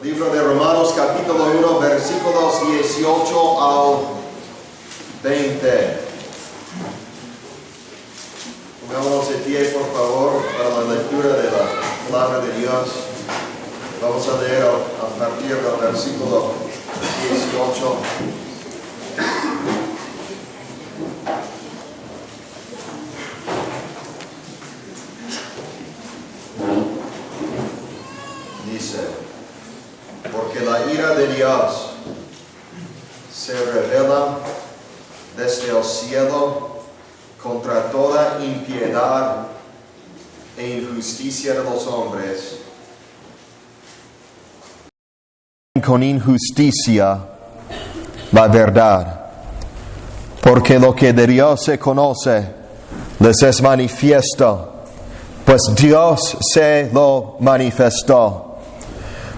Libro de Romanos capítulo 1 versículos 18 al 20. Pongámonos de pie por favor para la lectura de la palabra de Dios. Vamos a leer a partir del versículo 18. Dice: porque la ira de Dios se revela desde el cielo contra toda impiedad e injusticia de los hombres, con injusticia la verdad. Porque lo que de Dios se conoce les es manifiesto, pues Dios se lo manifestó.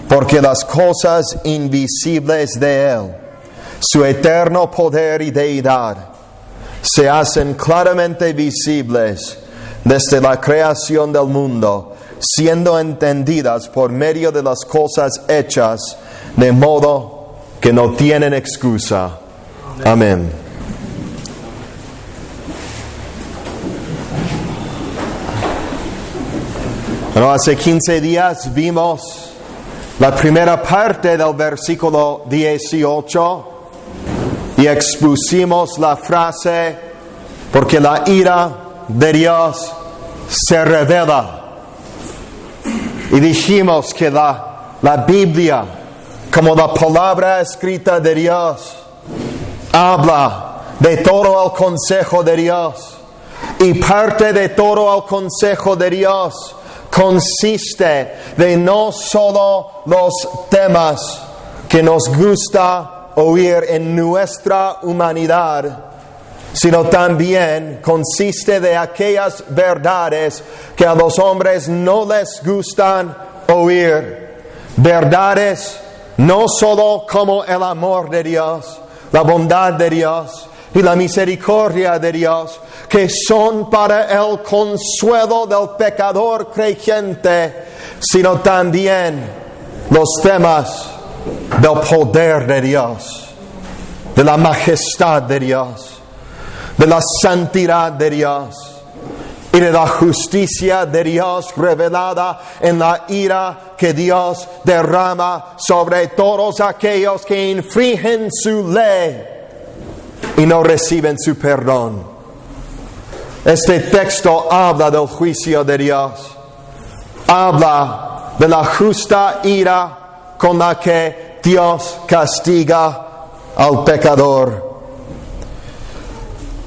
Porque las cosas invisibles de Él, su eterno poder y deidad, se hacen claramente visibles desde la creación del mundo, siendo entendidas por medio de las cosas hechas, de modo que no tienen excusa. Amén. Bueno, hace 15 días vimos la primera parte del versículo 18 y expusimos la frase: porque la ira de Dios se revela. Y dijimos que la Biblia, como la palabra escrita de Dios, habla de todo el consejo de Dios. Y parte de todo el consejo de Dios consiste de no solo los temas que nos gusta oír en nuestra humanidad, sino también consiste de aquellas verdades que a los hombres no les gustan oír. Verdades no solo como el amor de Dios, la bondad de Dios y la misericordia de Dios, que son para el consuelo del pecador creyente, sino también los temas del poder de Dios, de la majestad de Dios, de la santidad de Dios y de la justicia de Dios revelada en la ira que Dios derrama sobre todos aquellos que infringen su ley y no reciben su perdón. Este texto habla del juicio de Dios, habla de la justa ira con la que Dios castiga al pecador.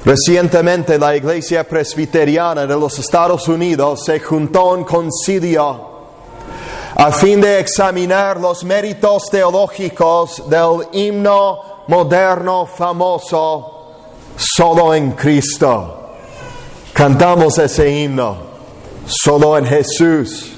Recientemente la Iglesia Presbiteriana de los Estados Unidos se juntó en concilio a fin de examinar los méritos teológicos del himno moderno famoso, Solo en Cristo. Cantamos ese himno, solo en Jesús.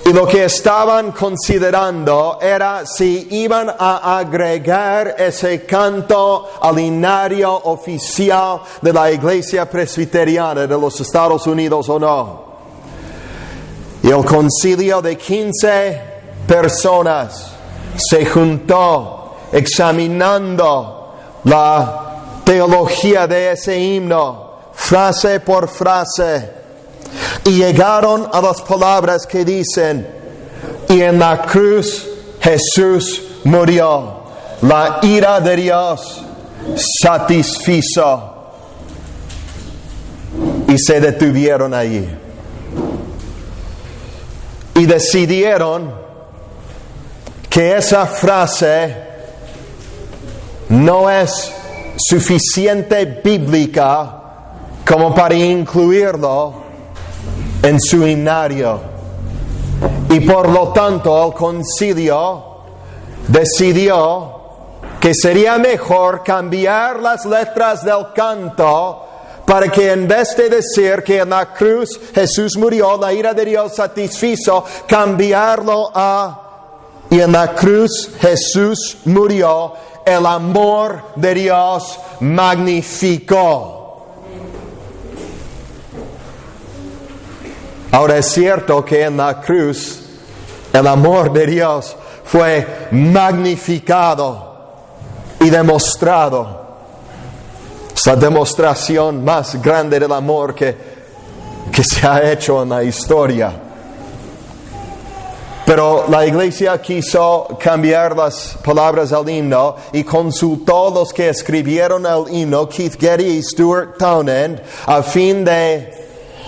Y lo que estaban considerando era si iban a agregar ese canto al himnario oficial de la Iglesia Presbiteriana de los Estados Unidos o no. Y el concilio de 15 personas se juntó examinando la teología de ese himno, frase por frase, y llegaron a las palabras que dicen: y en la cruz Jesús murió, la ira de Dios satisfizo. Y se detuvieron allí y decidieron que esa frase no es suficiente bíblica como para incluirlo en su himnario. Y por lo tanto el concilio decidió que sería mejor cambiar las letras del canto para que en vez de decir que en la cruz Jesús murió, la ira de Dios satisfizo, cambiarlo a: y en la cruz Jesús murió, el amor de Dios magnificó. Ahora es cierto que en la cruz El amor de Dios fue magnificado y demostrado. Es la demostración más grande del amor que se ha hecho en la historia. Pero la iglesia quiso cambiar las palabras del himno y consultó a los que escribieron el himno, Keith Getty y Stuart Townend, a fin de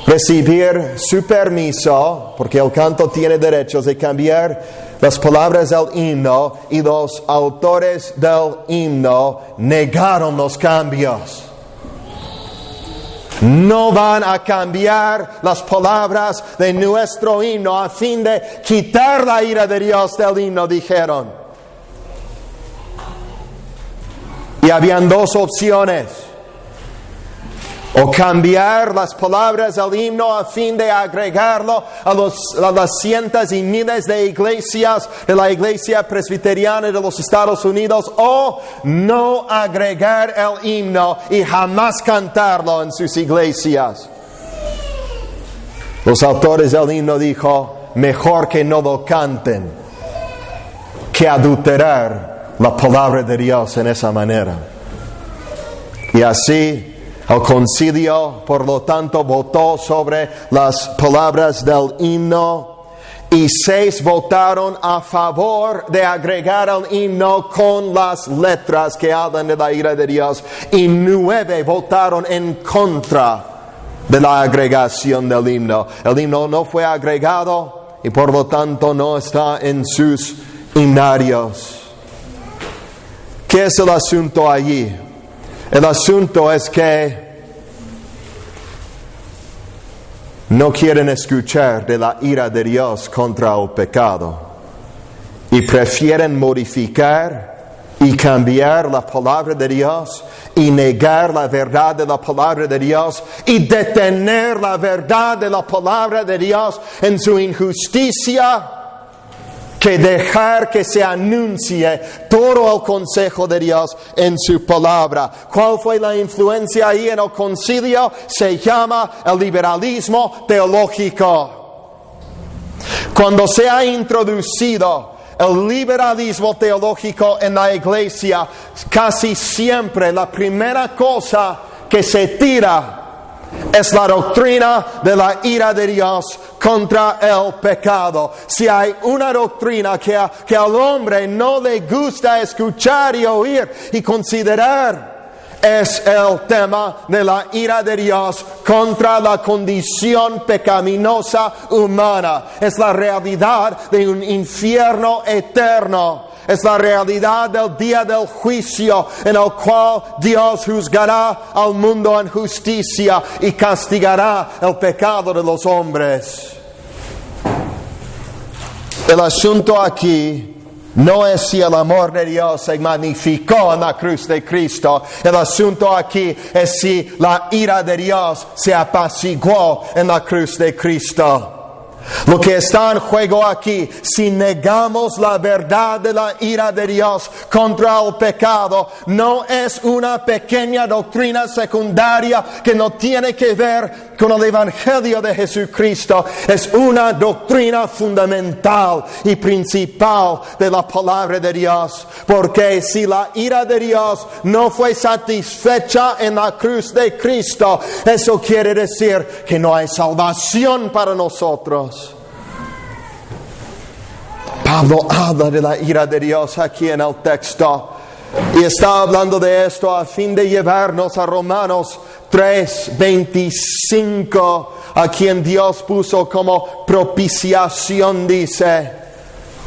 recibir su permiso, porque el canto tiene derechos de cambiar las palabras del himno, y los autores del himno negaron los cambios. No van a cambiar las palabras de nuestro himno a fin de quitar la ira de Dios del himno, dijeron. Y habían dos opciones: o cambiar las palabras del himno a fin de agregarlo a las cientos y miles de iglesias de la Iglesia Presbiteriana de los Estados Unidos, o no agregar el himno y jamás cantarlo en sus iglesias. Los autores del himno dijo: mejor que no lo canten que adulterar la palabra de Dios en esa manera. Y así el concilio, por lo tanto, votó sobre las palabras del himno, y 6 votaron a favor de agregar el himno con las letras que hablan de la ira de Dios, y 9 votaron en contra de la agregación del himno. El himno no fue agregado y por lo tanto no está en sus himnarios. ¿Qué es el asunto allí? El asunto es que no quieren escuchar de la ira de Dios contra el pecado y prefieren modificar y cambiar la palabra de Dios y negar la verdad de la palabra de Dios y detener la verdad de la palabra de Dios en su injusticia, que dejar que se anuncie todo el consejo de Dios en su palabra. ¿Cuál fue la influencia ahí en el concilio? Se llama el liberalismo teológico. Cuando se ha introducido el liberalismo teológico en la iglesia, casi siempre la primera cosa que se tira es la doctrina de la ira de Dios contra el pecado. Si hay una doctrina que al hombre no le gusta escuchar y oír y considerar, es el tema de la ira de Dios contra la condición pecaminosa humana. Es la realidad de un infierno eterno. Es la realidad del día del juicio, en el cual Dios juzgará al mundo en justicia y castigará el pecado de los hombres. El asunto aquí no es si el amor de Dios se magnificó en la cruz de Cristo. El asunto aquí es si la ira de Dios se apaciguó en la cruz de Cristo. Lo que está en juego aquí, si negamos la verdad de la ira de Dios contra el pecado, no es una pequeña doctrina secundaria que no tiene que ver con el Evangelio de Jesucristo. Es una doctrina fundamental y principal de la palabra de Dios. Porque si la ira de Dios no fue satisfecha en la cruz de Cristo, eso quiere decir que no hay salvación para nosotros. Pablo habla de la ira de Dios aquí en el texto, y está hablando de esto a fin de llevarnos a Romanos 3:25, a quien Dios puso como propiciación, dice: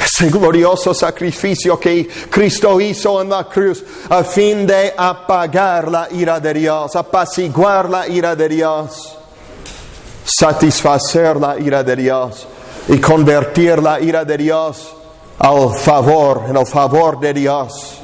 ese glorioso sacrificio que Cristo hizo en la cruz a fin de apagar la ira de Dios, apaciguar la ira de Dios, satisfacer la ira de Dios y convertir la ira de Dios en el favor de Dios,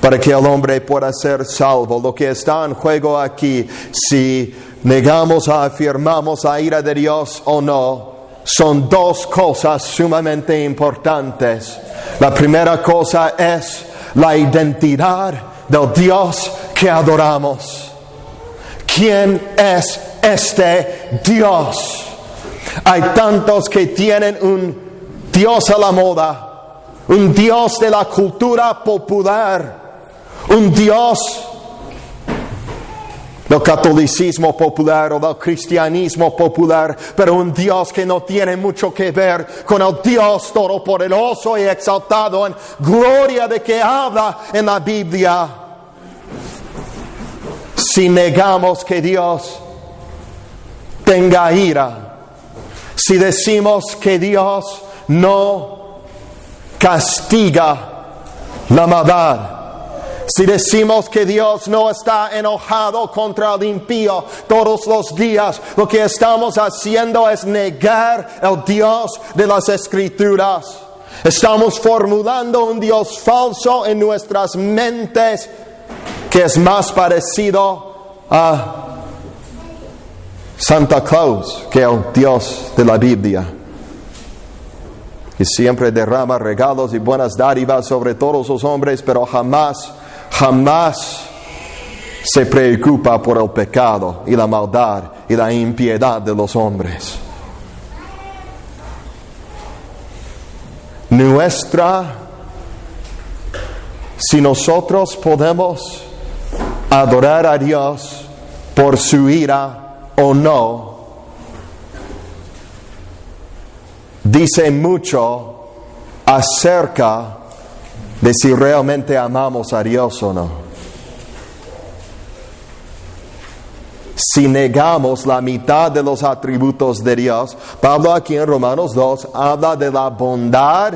para que el hombre pueda ser salvo. Lo que está en juego aquí, si negamos o afirmamos la ira de Dios o no, son dos cosas sumamente importantes. La primera cosa es la identidad del Dios que adoramos. ¿Quién es este Dios? Hay tantos que tienen un Dios a la moda, un Dios de la cultura popular, un Dios del catolicismo popular o del cristianismo popular, pero un Dios que no tiene mucho que ver con el Dios todopoderoso y exaltado en gloria de que habla en la Biblia. Si negamos que Dios tenga ira, si decimos que Dios no castiga la maldad, si decimos que Dios no está enojado contra el impío todos los días, lo que estamos haciendo es negar el Dios de las Escrituras. Estamos formulando un Dios falso en nuestras mentes que es más parecido a Santa Claus que el Dios de la Biblia, que siempre derrama regalos y buenas dádivas sobre todos los hombres, pero jamás se preocupa por el pecado y la maldad y la impiedad de los hombres. Si nosotros podemos adorar a Dios por su ira o no, dice mucho acerca de si realmente amamos a Dios o no. Si negamos la mitad de los atributos de Dios, Pablo aquí en Romanos 2 habla de la bondad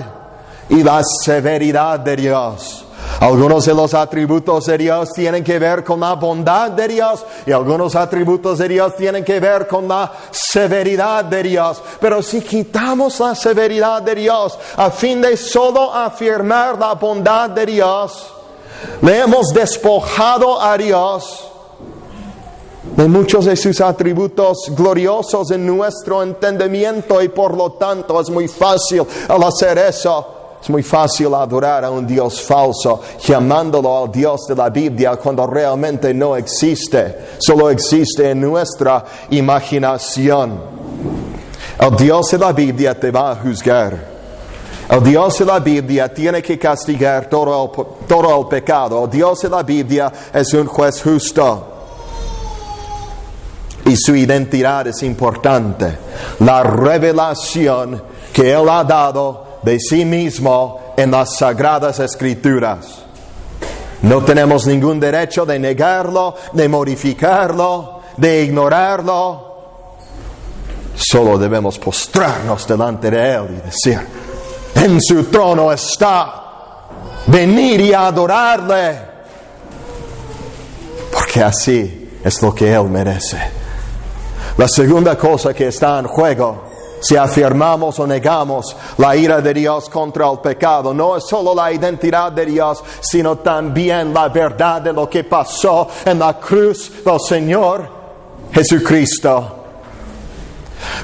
y la severidad de Dios. Algunos de los atributos de Dios tienen que ver con la bondad de Dios y algunos atributos de Dios tienen que ver con la severidad de Dios. Pero si quitamos la severidad de Dios a fin de solo afirmar la bondad de Dios, le hemos despojado a Dios de muchos de sus atributos gloriosos en nuestro entendimiento y por lo tanto es muy fácil al hacer eso. Es muy fácil adorar a un Dios falso, llamándolo al Dios de la Biblia cuando realmente no existe, solo existe en nuestra imaginación. El Dios de la Biblia te va a juzgar. El Dios de la Biblia tiene que castigar todo el pecado. El Dios de la Biblia es un juez justo. Y su identidad es importante. La revelación que Él ha dado de sí mismo en las Sagradas Escrituras. No tenemos ningún derecho de negarlo, de modificarlo, de ignorarlo. Solo debemos postrarnos delante de Él y decir: en su trono está, venir y adorarle, porque así es lo que Él merece. La segunda cosa que está en juego, si afirmamos o negamos la ira de Dios contra el pecado, no es solo la identidad de Dios, sino también la verdad de lo que pasó en la cruz del Señor Jesucristo.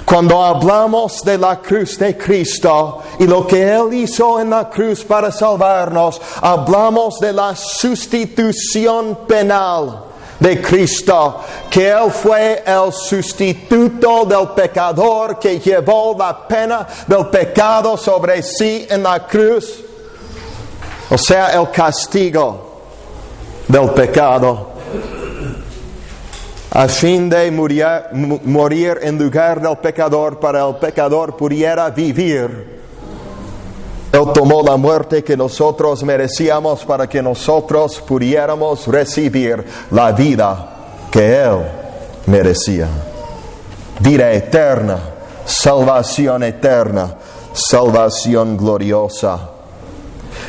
Cuando hablamos de la cruz de Cristo y lo que Él hizo en la cruz para salvarnos, hablamos de la sustitución penal de Cristo, que Él fue el sustituto del pecador que llevó la pena del pecado sobre sí en la cruz, o sea, el castigo del pecado, a fin de morir en lugar del pecador para el pecador pudiera vivir. Él tomó la muerte que nosotros merecíamos para que nosotros pudiéramos recibir la vida que Él merecía. Vida eterna, salvación gloriosa.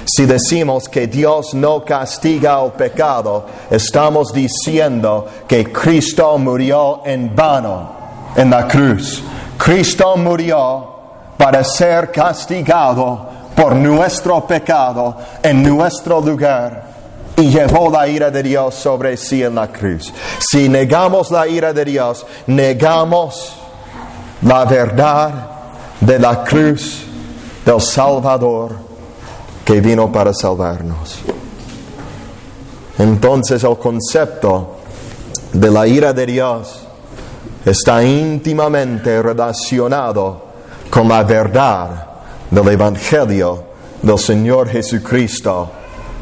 Si decimos que Dios no castiga el pecado, estamos diciendo que Cristo murió en vano en la cruz. Cristo murió para ser castigado por nuestro pecado en nuestro lugar y llevó la ira de Dios sobre sí en la cruz. Si negamos la ira de Dios, negamos la verdad de la cruz del Salvador que vino para salvarnos. Entonces el concepto de la ira de Dios está íntimamente relacionado con la verdad del Evangelio del Señor Jesucristo.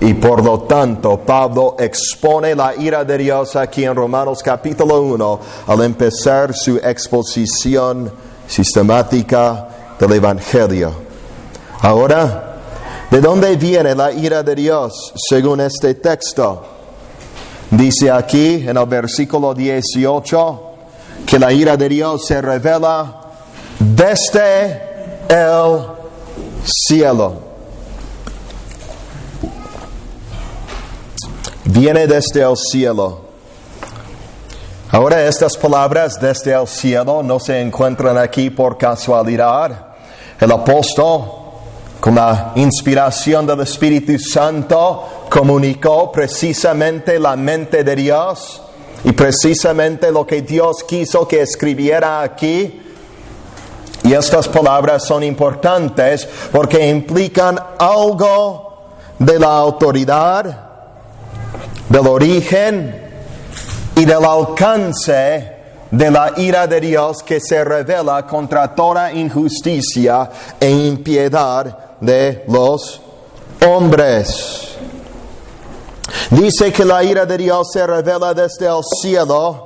Y por lo tanto, Pablo expone la ira de Dios aquí en Romanos capítulo 1 al empezar su exposición sistemática del Evangelio. Ahora, ¿de dónde viene la ira de Dios según este texto? Dice aquí en el versículo 18 que la ira de Dios se revela desde el cielo. Viene desde el cielo. Ahora estas palabras desde el cielo no se encuentran aquí por casualidad. El apóstol, con la inspiración del Espíritu Santo, comunicó precisamente la mente de Dios y precisamente lo que Dios quiso que escribiera aquí. Y estas palabras son importantes porque implican algo de la autoridad, del origen y del alcance de la ira de Dios que se revela contra toda injusticia e impiedad de los hombres. Dice que la ira de Dios se revela desde el cielo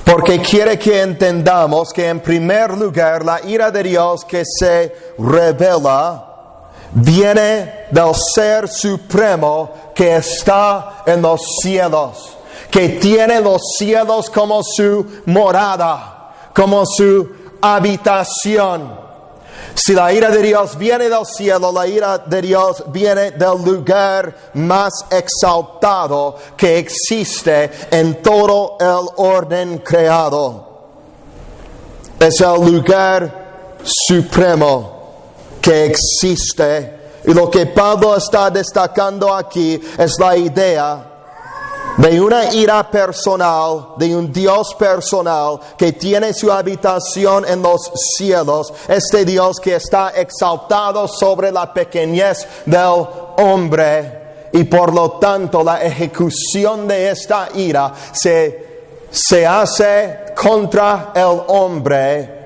porque quiere que entendamos que en primer lugar la ira de Dios que se revela viene del Ser Supremo que está en los cielos, que tiene los cielos como su morada, como su habitación. Si la ira de Dios viene del cielo, la ira de Dios viene del lugar más exaltado que existe en todo el orden creado. Es el lugar supremo que existe. Y lo que Pablo está destacando aquí es la idea de una ira personal, de un Dios personal que tiene su habitación en los cielos. Este Dios que está exaltado sobre la pequeñez del hombre. Y por lo tanto la ejecución de esta ira se hace contra el hombre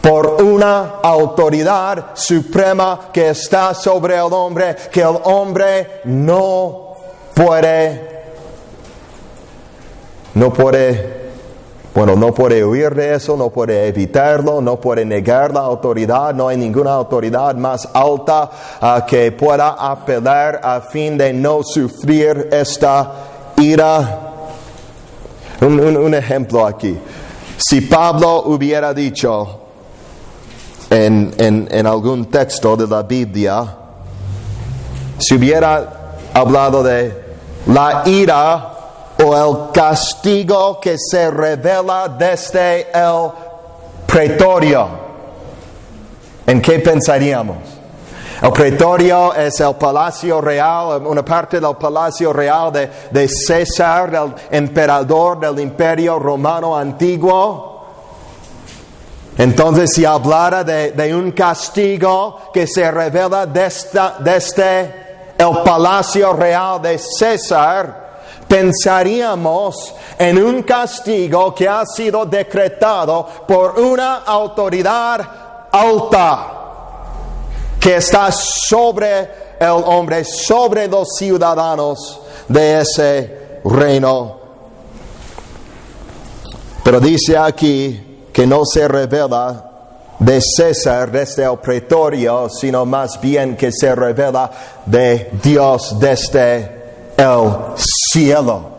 por una autoridad suprema que está sobre el hombre, que el hombre no puede huir de eso, no puede evitarlo, no puede negar la autoridad. No hay ninguna autoridad más alta que pueda apelar a fin de no sufrir esta ira. Un ejemplo aquí. Si Pablo hubiera dicho en algún texto de la Biblia, si hubiera hablado de la ira o el castigo que se revela desde el pretorio, ¿en qué pensaríamos? El pretorio es el palacio real, una parte del palacio real de César, del emperador del Imperio Romano antiguo. Entonces, si hablara de un castigo que se revela desde el palacio real de César, pensaríamos en un castigo que ha sido decretado por una autoridad alta que está sobre el hombre, sobre los ciudadanos de ese reino. Pero dice aquí que no se revela de César desde el pretorio, sino más bien que se revela de Dios desde el cielo,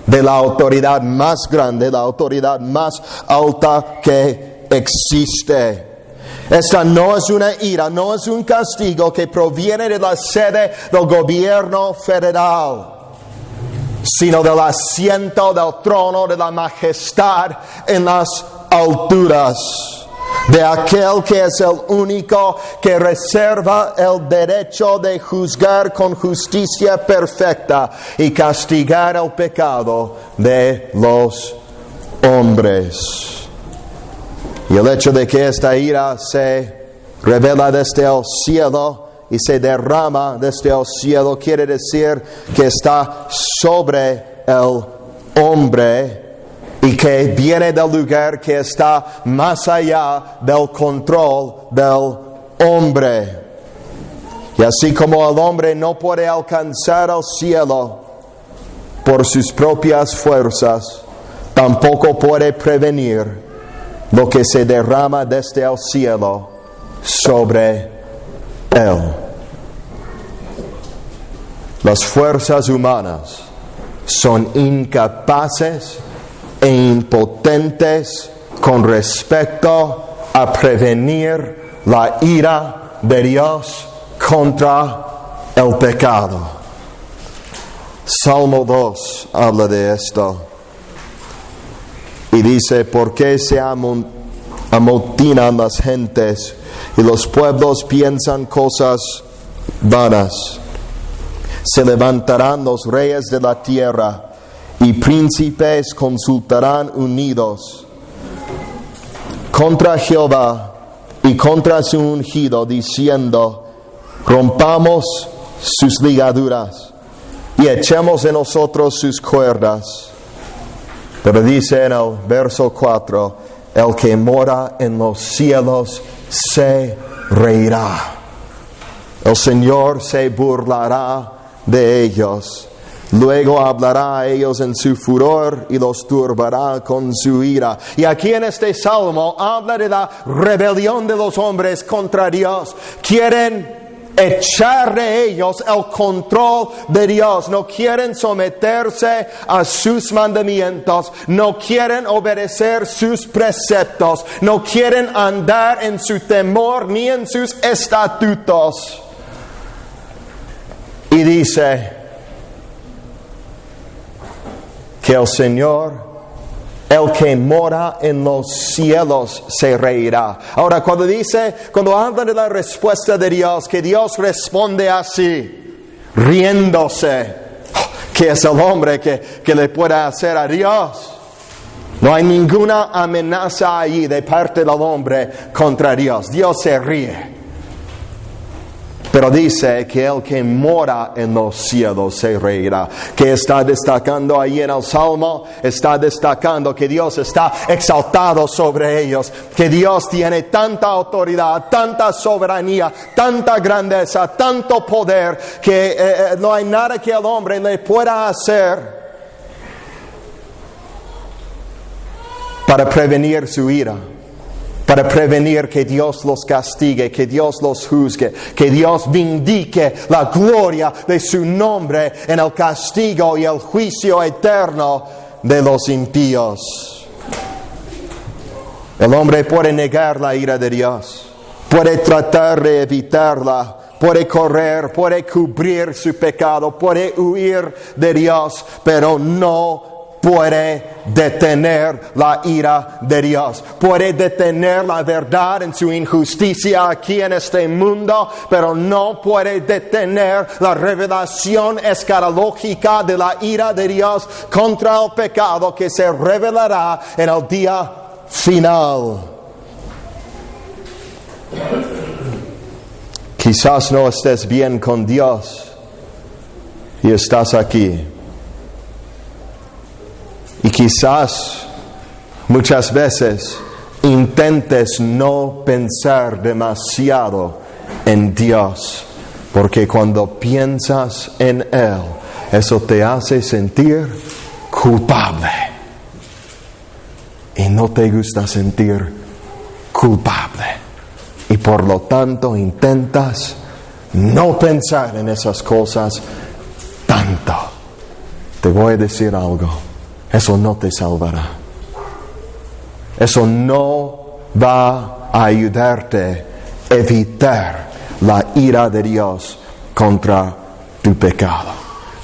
de la autoridad más grande, la autoridad más alta que existe. Esta no es una ira, no es un castigo que proviene de la sede del gobierno federal, sino del asiento del trono de la majestad en las alturas, de aquel que es el único que reserva el derecho de juzgar con justicia perfecta y castigar el pecado de los hombres. Y el hecho de que esta ira se revela desde el cielo y se derrama desde el cielo quiere decir que está sobre el hombre y que viene del lugar que está más allá del control del hombre. Y así como el hombre no puede alcanzar el cielo por sus propias fuerzas, tampoco puede prevenir lo que se derrama desde el cielo sobre él. Las fuerzas humanas son incapaces e impotentes con respecto a prevenir la ira de Dios contra el pecado. Salmo 2 habla de esto y dice: ¿por qué se amotinan las gentes y los pueblos piensan cosas vanas? Se levantarán los reyes de la tierra y príncipes consultarán unidos contra Jehová y contra su ungido, diciendo: rompamos sus ligaduras y echemos en nosotros sus cuerdas. Pero dice en el verso 4: el que mora en los cielos se reirá. El Señor se burlará de ellos. Luego hablará a ellos en su furor y los turbará con su ira. Y aquí en este salmo habla de la rebelión de los hombres contra Dios. Quieren echar de ellos el control de Dios. No quieren someterse a sus mandamientos. No quieren obedecer sus preceptos. No quieren andar en su temor ni en sus estatutos. Y dice que el Señor, el que mora en los cielos, se reirá. Ahora, cuando habla de la respuesta de Dios, que Dios responde así, riéndose, que es el hombre que le puede hacer a Dios. No hay ninguna amenaza allí de parte del hombre contra Dios. Dios se ríe. Pero dice que el que mora en los cielos se reirá. ¿Qué está destacando ahí en el Salmo? Está destacando que Dios está exaltado sobre ellos. Que Dios tiene tanta autoridad, tanta soberanía, tanta grandeza, tanto poder, que no hay nada que el hombre le pueda hacer para prevenir su ira. Para prevenir que Dios los castigue, que Dios los juzgue, que Dios vindique la gloria de su nombre en el castigo y el juicio eterno de los impíos. El hombre puede negar la ira de Dios, puede tratar de evitarla, puede correr, puede cubrir su pecado, puede huir de Dios, pero no puede detener la ira de Dios. Puede detener la verdad en su injusticia aquí en este mundo, pero no puede detener la revelación escatológica de la ira de Dios contra el pecado, que se revelará en el día final. Quizás no estés bien con Dios y estás aquí. Y quizás muchas veces intentes no pensar demasiado en Dios, porque cuando piensas en Él, eso te hace sentir culpable. Y no te gusta sentir culpable. Y por lo tanto intentas no pensar en esas cosas tanto. Te voy a decir algo. Eso no te salvará. Eso no va a ayudarte a evitar la ira de Dios contra tu pecado.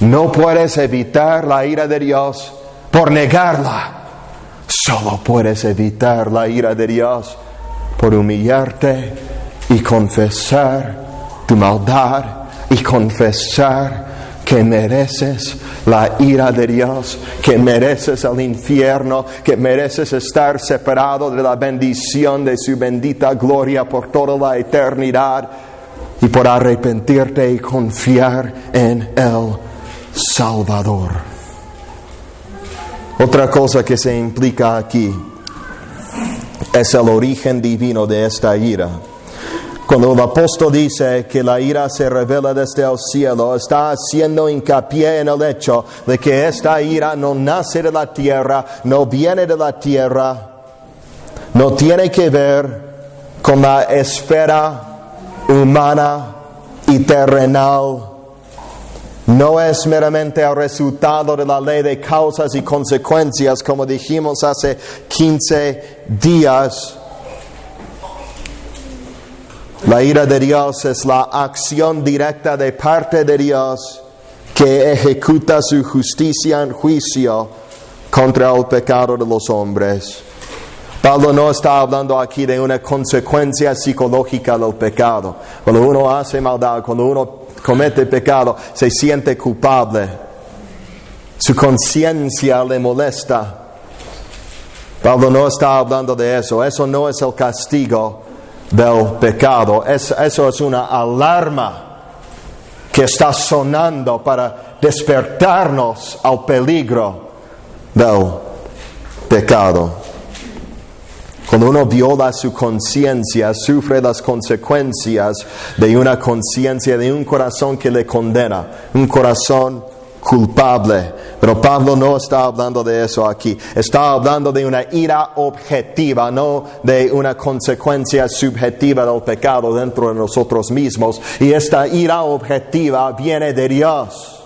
No puedes evitar la ira de Dios por negarla. Solo puedes evitar la ira de Dios por humillarte y confesar tu maldad y confesar que mereces la ira de Dios, que mereces el infierno, que mereces estar separado de la bendición de su bendita gloria por toda la eternidad, y por arrepentirte y confiar en el Salvador. Otra cosa que se implica aquí es el origen divino de esta ira. Cuando el apóstol dice que la ira se revela desde el cielo, está haciendo hincapié en el hecho de que esta ira no nace de la tierra, no viene de la tierra, no tiene que ver con la esfera humana y terrenal. No es meramente el resultado de la ley de causas y consecuencias, como dijimos hace 15 días. La ira de Dios es la acción directa de parte de Dios que ejecuta su justicia en juicio contra el pecado de los hombres. Pablo no está hablando aquí de una consecuencia psicológica del pecado. Cuando uno hace maldad, cuando uno comete pecado, se siente culpable. Su conciencia le molesta. Pablo no está hablando de eso. Eso no es el castigo del pecado. Eso es una alarma que está sonando para despertarnos al peligro del pecado. Cuando uno viola su conciencia, sufre las consecuencias de una conciencia, de un corazón que le condena, un corazón culpable. Pero Pablo no está hablando de eso aquí. Está hablando de una ira objetiva, no de una consecuencia subjetiva del pecado dentro de nosotros mismos. Y esta ira objetiva viene de Dios.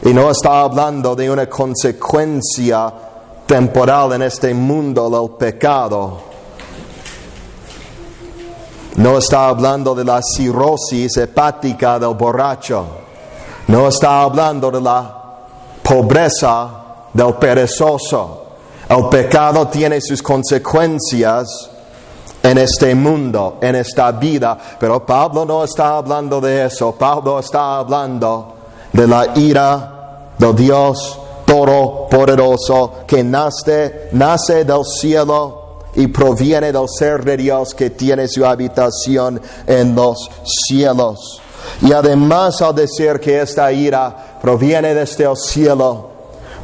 Y no está hablando de una consecuencia temporal en este mundo del pecado. No está hablando de la cirrosis hepática del borracho. No está hablando de la pobreza del perezoso. El pecado tiene sus consecuencias en este mundo, en esta vida. Pero Pablo no está hablando de eso. Pablo está hablando de la ira de Dios Todopoderoso que nace del cielo y proviene del ser de Dios que tiene su habitación en los cielos. Y además, al decir que esta ira proviene desde el cielo,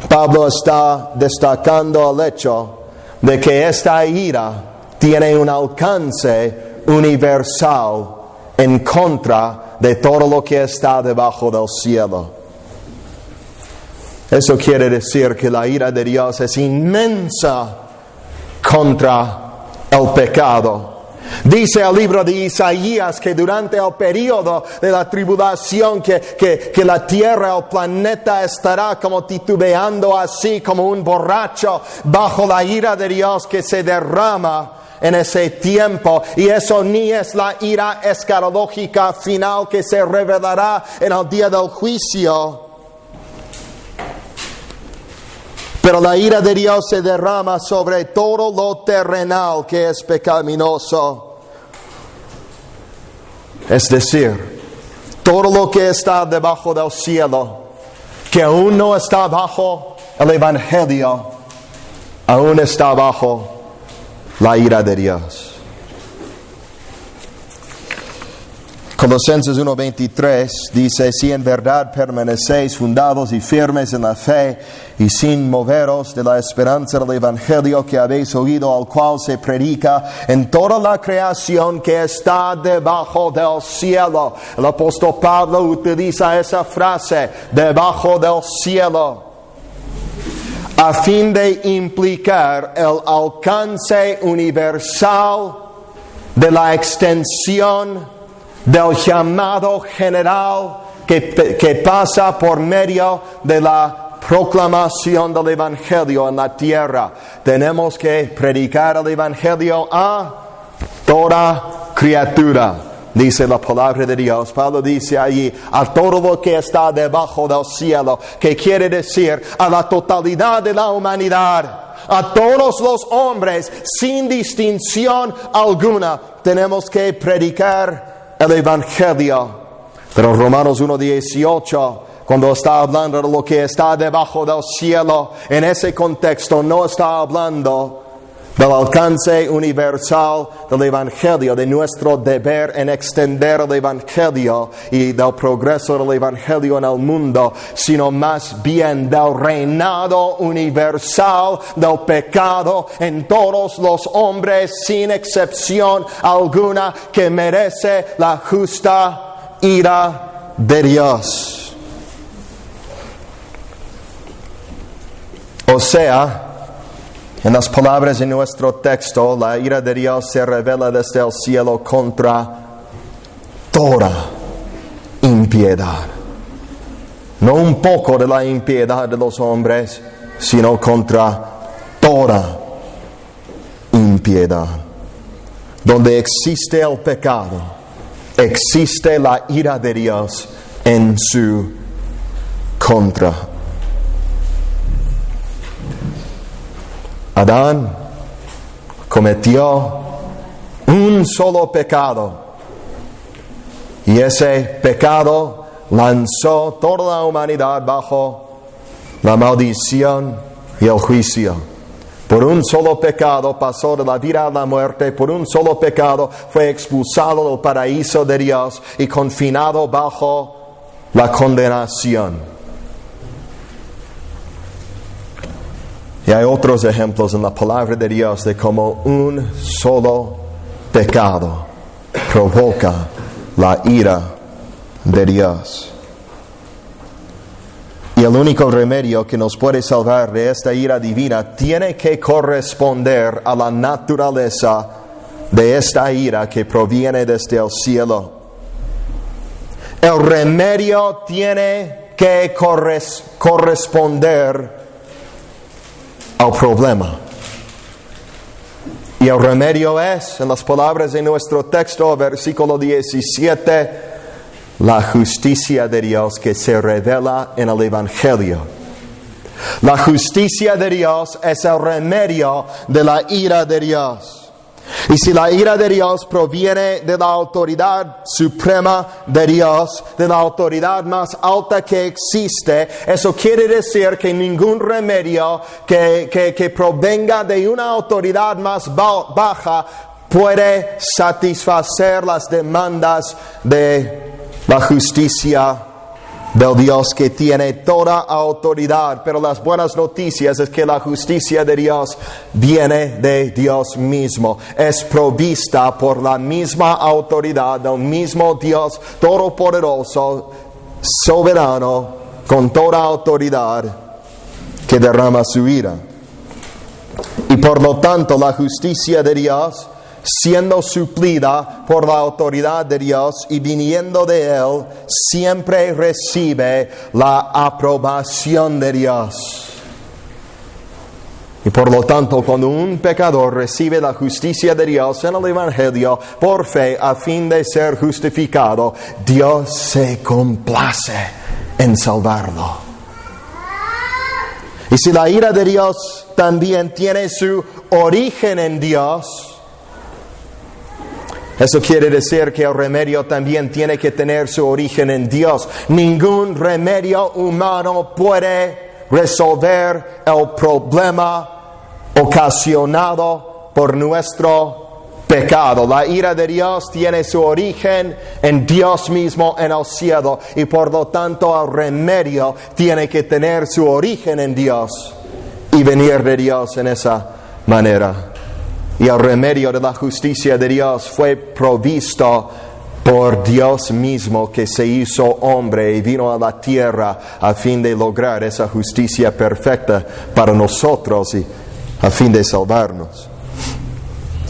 Pablo está destacando el hecho de que esta ira tiene un alcance universal en contra de todo lo que está debajo del cielo. Eso quiere decir que la ira de Dios es inmensa contra el pecado. Dice el libro de Isaías que durante el periodo de la tribulación que la tierra, el planeta estará como titubeando así como un borracho bajo la ira de Dios que se derrama en ese tiempo. Y eso ni es la ira escatológica final que se revelará en el día del juicio. Pero la ira de Dios se derrama sobre todo lo terrenal que es pecaminoso. Es decir, todo lo que está debajo del cielo, que aún no está bajo el Evangelio, aún está bajo la ira de Dios. Colosenses 1:23 dice: si en verdad permanecéis fundados y firmes en la fe y sin moveros de la esperanza del Evangelio que habéis oído, al cual se predica en toda la creación que está debajo del cielo. El apóstol Pablo utiliza esa frase, debajo del cielo, a fin de implicar el alcance universal de la extensión del llamado general que pasa por medio de la proclamación del Evangelio en la tierra. Tenemos que predicar el Evangelio a toda criatura, dice la palabra de Dios. Pablo dice allí, a todo lo que está debajo del cielo, que quiere decir a la totalidad de la humanidad. A todos los hombres, sin distinción alguna, tenemos que predicar el Evangelio. Pero Romanos 1:18, cuando está hablando de lo que está debajo del cielo, en ese contexto no está hablando del alcance universal del Evangelio, de nuestro deber en extender el Evangelio y del progreso del Evangelio en el mundo, sino más bien del reinado universal del pecado en todos los hombres, sin excepción alguna, que merece la justa ira de Dios. O sea, en las palabras de nuestro texto, la ira de Dios se revela desde el cielo contra toda impiedad. No un poco de la impiedad de los hombres, sino contra toda impiedad. Donde existe el pecado, existe la ira de Dios en su contra. Adán cometió un solo pecado, y ese pecado lanzó toda la humanidad bajo la maldición y el juicio. Por un solo pecado pasó de la vida a la muerte. Por un solo pecado fue expulsado del paraíso de Dios y confinado bajo la condenación. Y hay otros ejemplos en la palabra de Dios de cómo un solo pecado provoca la ira de Dios. Y el único remedio que nos puede salvar de esta ira divina tiene que corresponder a la naturaleza de esta ira que proviene desde el cielo. El remedio tiene que corresponder al problema. Y el remedio es, en las palabras de nuestro texto, versículo 17, la justicia de Dios que se revela en el Evangelio. La justicia de Dios es el remedio de la ira de Dios. Y si la ira de Dios proviene de la autoridad suprema de Dios, de la autoridad más alta que existe, eso quiere decir que ningún remedio que provenga de una autoridad más baja puede satisfacer las demandas de la justicia del Dios que tiene toda autoridad. Pero las buenas noticias es que la justicia de Dios viene de Dios mismo. Es provista por la misma autoridad del mismo Dios todopoderoso, soberano, con toda autoridad, que derrama su ira. Y por lo tanto la justicia de Dios, siendo suplida por la autoridad de Dios y viniendo de Él, siempre recibe la aprobación de Dios. Y por lo tanto, cuando un pecador recibe la justicia de Dios en el Evangelio por fe a fin de ser justificado, Dios se complace en salvarlo. Y si la ira de Dios también tiene su origen en Dios, eso quiere decir que el remedio también tiene que tener su origen en Dios. Ningún remedio humano puede resolver el problema ocasionado por nuestro pecado. La ira de Dios tiene su origen en Dios mismo en el cielo, y por lo tanto el remedio tiene que tener su origen en Dios y venir de Dios en esa manera. Y el remedio de la justicia de Dios fue provisto por Dios mismo, que se hizo hombre y vino a la tierra a fin de lograr esa justicia perfecta para nosotros y a fin de salvarnos.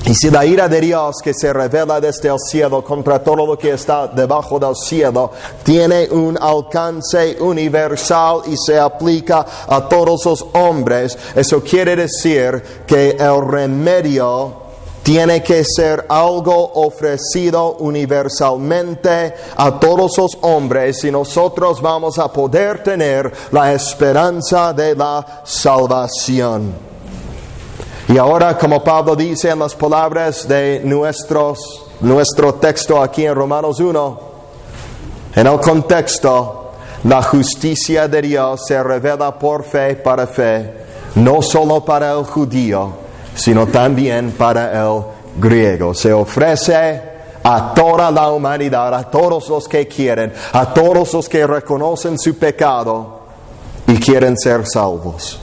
Y si la ira de Dios que se revela desde el cielo contra todo lo que está debajo del cielo tiene un alcance universal y se aplica a todos los hombres, eso quiere decir que el remedio tiene que ser algo ofrecido universalmente a todos los hombres, y nosotros vamos a poder tener la esperanza de la salvación. Y ahora, como Pablo dice en las palabras de nuestro texto aquí en Romanos 1, en el contexto, la justicia de Dios se revela por fe para fe, no solo para el judío, sino también para el griego. Se ofrece a toda la humanidad, a todos los que quieren, a todos los que reconocen su pecado y quieren ser salvos.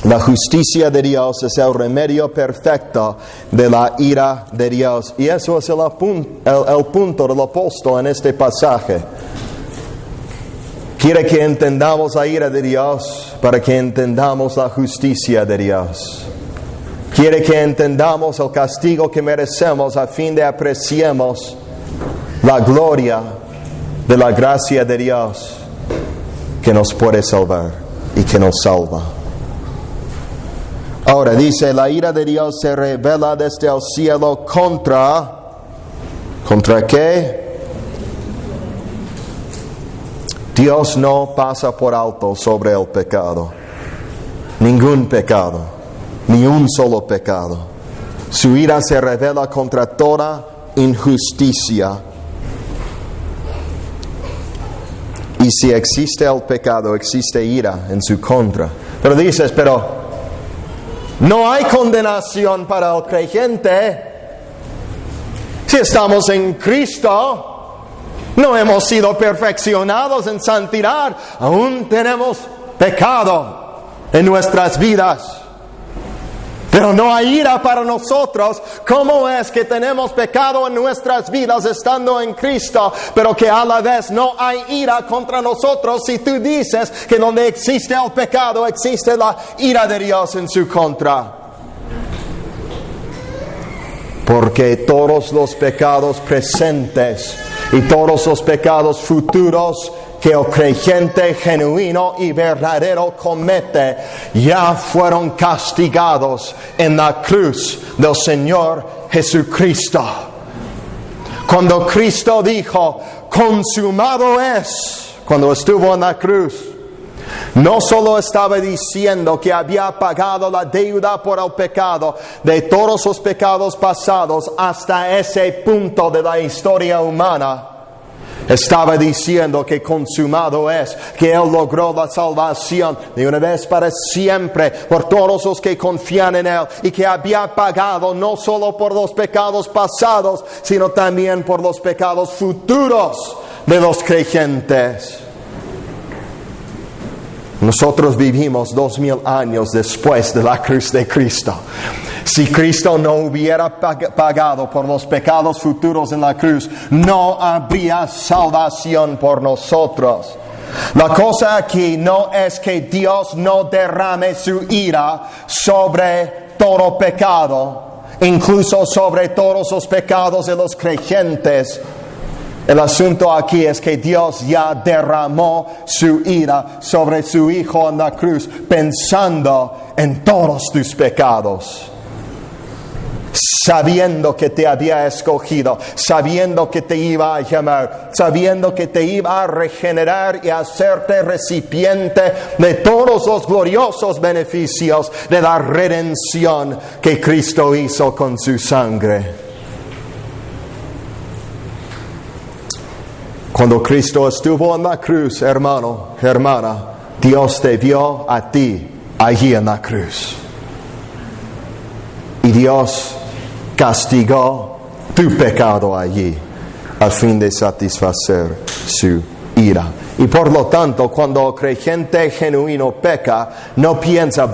La justicia de Dios es el remedio perfecto de la ira de Dios. Y eso es el punto del apóstol en este pasaje. Quiere que entendamos la ira de Dios para que entendamos la justicia de Dios. Quiere que entendamos el castigo que merecemos a fin de apreciemos la gloria de la gracia de Dios que nos puede salvar y que nos salva. Ahora dice, la ira de Dios se revela desde el cielo ¿contra qué? Dios no pasa por alto sobre el pecado. Ningún pecado, ni un solo pecado. Su ira se revela contra toda injusticia. Y si existe el pecado, existe ira en su contra. Pero dices, no hay condenación para el creyente. Si estamos en Cristo, no hemos sido perfeccionados en santidad. Aún tenemos pecado en nuestras vidas. Pero no hay ira para nosotros. ¿Cómo es que tenemos pecado en nuestras vidas estando en Cristo, pero que a la vez no hay ira contra nosotros si tú dices que donde existe el pecado existe la ira de Dios en su contra? Porque todos los pecados presentes y todos los pecados futuros que el creyente genuino y verdadero comete ya fueron castigados en la cruz del Señor Jesucristo. Cuando Cristo dijo, consumado es, cuando estuvo en la cruz, no solo estaba diciendo que había pagado la deuda por el pecado de todos los pecados pasados hasta ese punto de la historia humana. Estaba diciendo que consumado es, que Él logró la salvación de una vez para siempre por todos los que confían en Él, y que había pagado no solo por los pecados pasados, sino también por los pecados futuros de los creyentes. Nosotros vivimos 2000 años después de la cruz de Cristo. Si Cristo no hubiera pagado por los pecados futuros en la cruz, no habría salvación por nosotros. La cosa aquí no es que Dios no derrame su ira sobre todo pecado, incluso sobre todos los pecados de los creyentes. El asunto aquí es que Dios ya derramó su ira sobre su Hijo en la cruz, pensando en todos tus pecados. Sabiendo que te había escogido, sabiendo que te iba a llamar, sabiendo que te iba a regenerar y a hacerte recipiente de todos los gloriosos beneficios de la redención que Cristo hizo con su sangre. Cuando Cristo estuvo en la cruz, hermano, hermana, Dios te vio a ti allí en la cruz. Y Dios castigó tu pecado allí, a fin de satisfacer su ira. Y por lo tanto, cuando el creyente genuino peca, no piensa,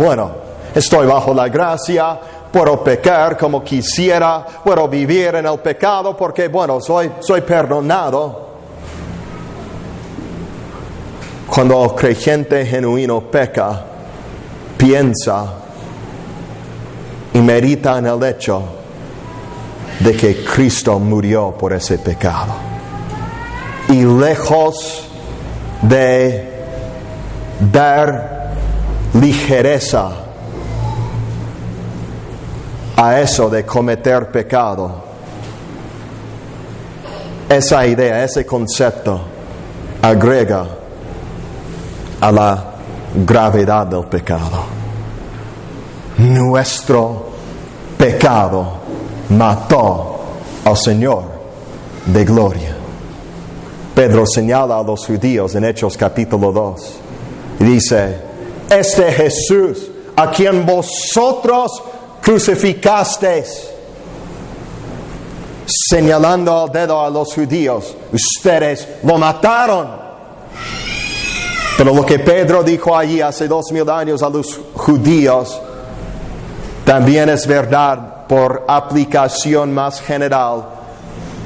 estoy bajo la gracia, puedo pecar como quisiera, puedo vivir en el pecado porque, soy perdonado. Cuando el creyente genuino peca, piensa y medita en el hecho de que Cristo murió por ese pecado. Y lejos de dar ligereza a eso de cometer pecado, esa idea, ese concepto agrega a la gravedad del pecado. Nuestro pecado mató al Señor de gloria. Pedro señala a los judíos en Hechos capítulo 2 y dice, este Jesús, a quien vosotros crucificasteis, señalando el dedo a los judíos, ustedes lo mataron. Pero lo que Pedro dijo allí hace 2000 años a los judíos, también es verdad por aplicación más general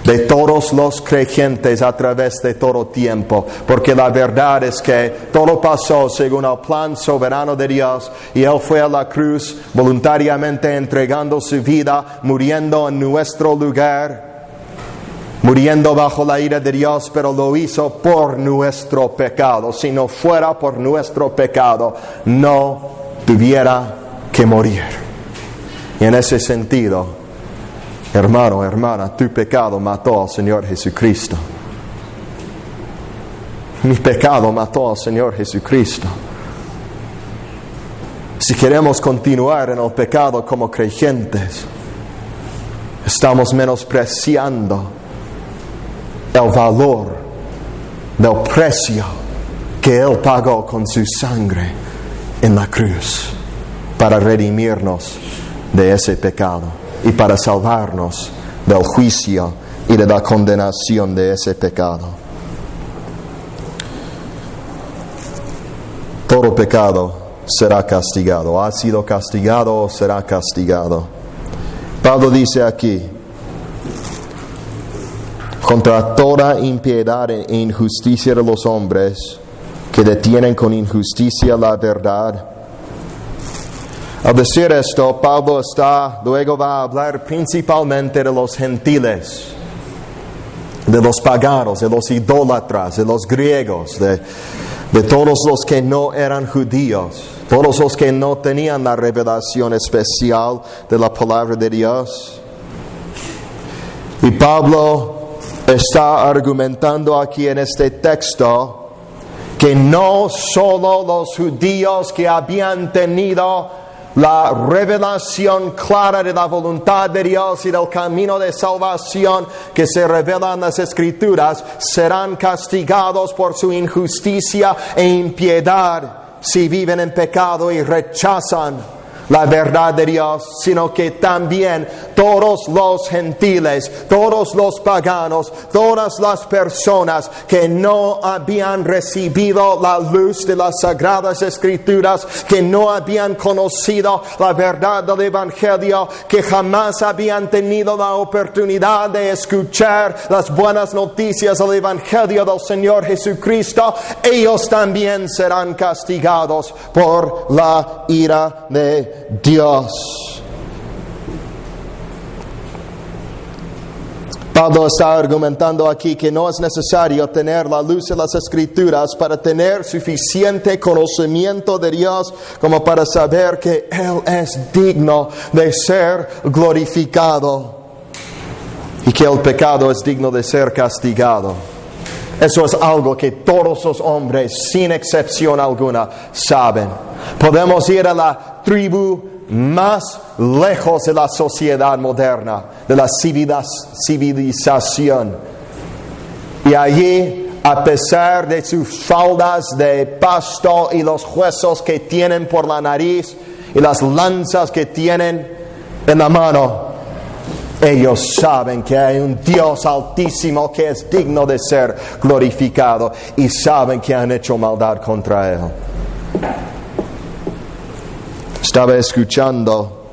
de todos los creyentes a través de todo tiempo, porque la verdad es que todo pasó según el plan soberano de Dios, y Él fue a la cruz voluntariamente entregando su vida, muriendo en nuestro lugar, muriendo bajo la ira de Dios, pero lo hizo por nuestro pecado. Si no fuera por nuestro pecado, no tuviera que morir. Y en ese sentido, hermano, hermana, tu pecado mató al Señor Jesucristo. Mi pecado mató al Señor Jesucristo. Si queremos continuar en el pecado como creyentes, estamos menospreciando el valor del precio que Él pagó con su sangre en la cruz para redimirnos de ese pecado y para salvarnos del juicio y de la condenación de ese pecado. Todo pecado será castigado. Ha sido castigado o será castigado. Pablo dice aquí: contra toda impiedad e injusticia de los hombres que detienen con injusticia la verdad. Al decir esto, Pablo luego va a hablar principalmente de los gentiles, de los paganos, de los idólatras, de los griegos, de todos los que no eran judíos, todos los que no tenían la revelación especial de la palabra de Dios. Y Pablo está argumentando aquí en este texto que no solo los judíos que habían tenido la revelación clara de la voluntad de Dios y del camino de salvación que se revela en las Escrituras serán castigados por su injusticia e impiedad si viven en pecado y rechazan la verdad de Dios, sino que también todos los gentiles, todos los paganos, todas las personas que no habían recibido la luz de las Sagradas Escrituras, que no habían conocido la verdad del Evangelio, que jamás habían tenido la oportunidad de escuchar las buenas noticias del Evangelio del Señor Jesucristo, ellos también serán castigados por la ira de Dios. Pablo está argumentando aquí que no es necesario tener la luz de las Escrituras para tener suficiente conocimiento de Dios como para saber que Él es digno de ser glorificado y que el pecado es digno de ser castigado. Eso es algo que todos los hombres, sin excepción alguna, saben. Podemos ir a la tribu más lejos de la sociedad moderna, de la civilización. Y allí, a pesar de sus faldas de pasto y los huesos que tienen por la nariz y las lanzas que tienen en la mano, ellos saben que hay un Dios altísimo que es digno de ser glorificado y saben que han hecho maldad contra Él. Estaba escuchando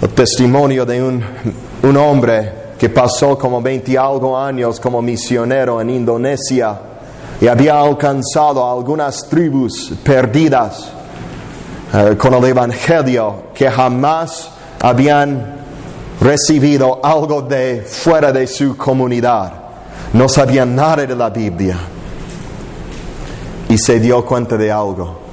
el testimonio de un hombre que pasó como 20 y algo años como misionero en Indonesia y había alcanzado algunas tribus perdidas con el Evangelio que jamás habían recibido algo de fuera de su comunidad. No sabían nada de la Biblia. Y se dio cuenta de algo.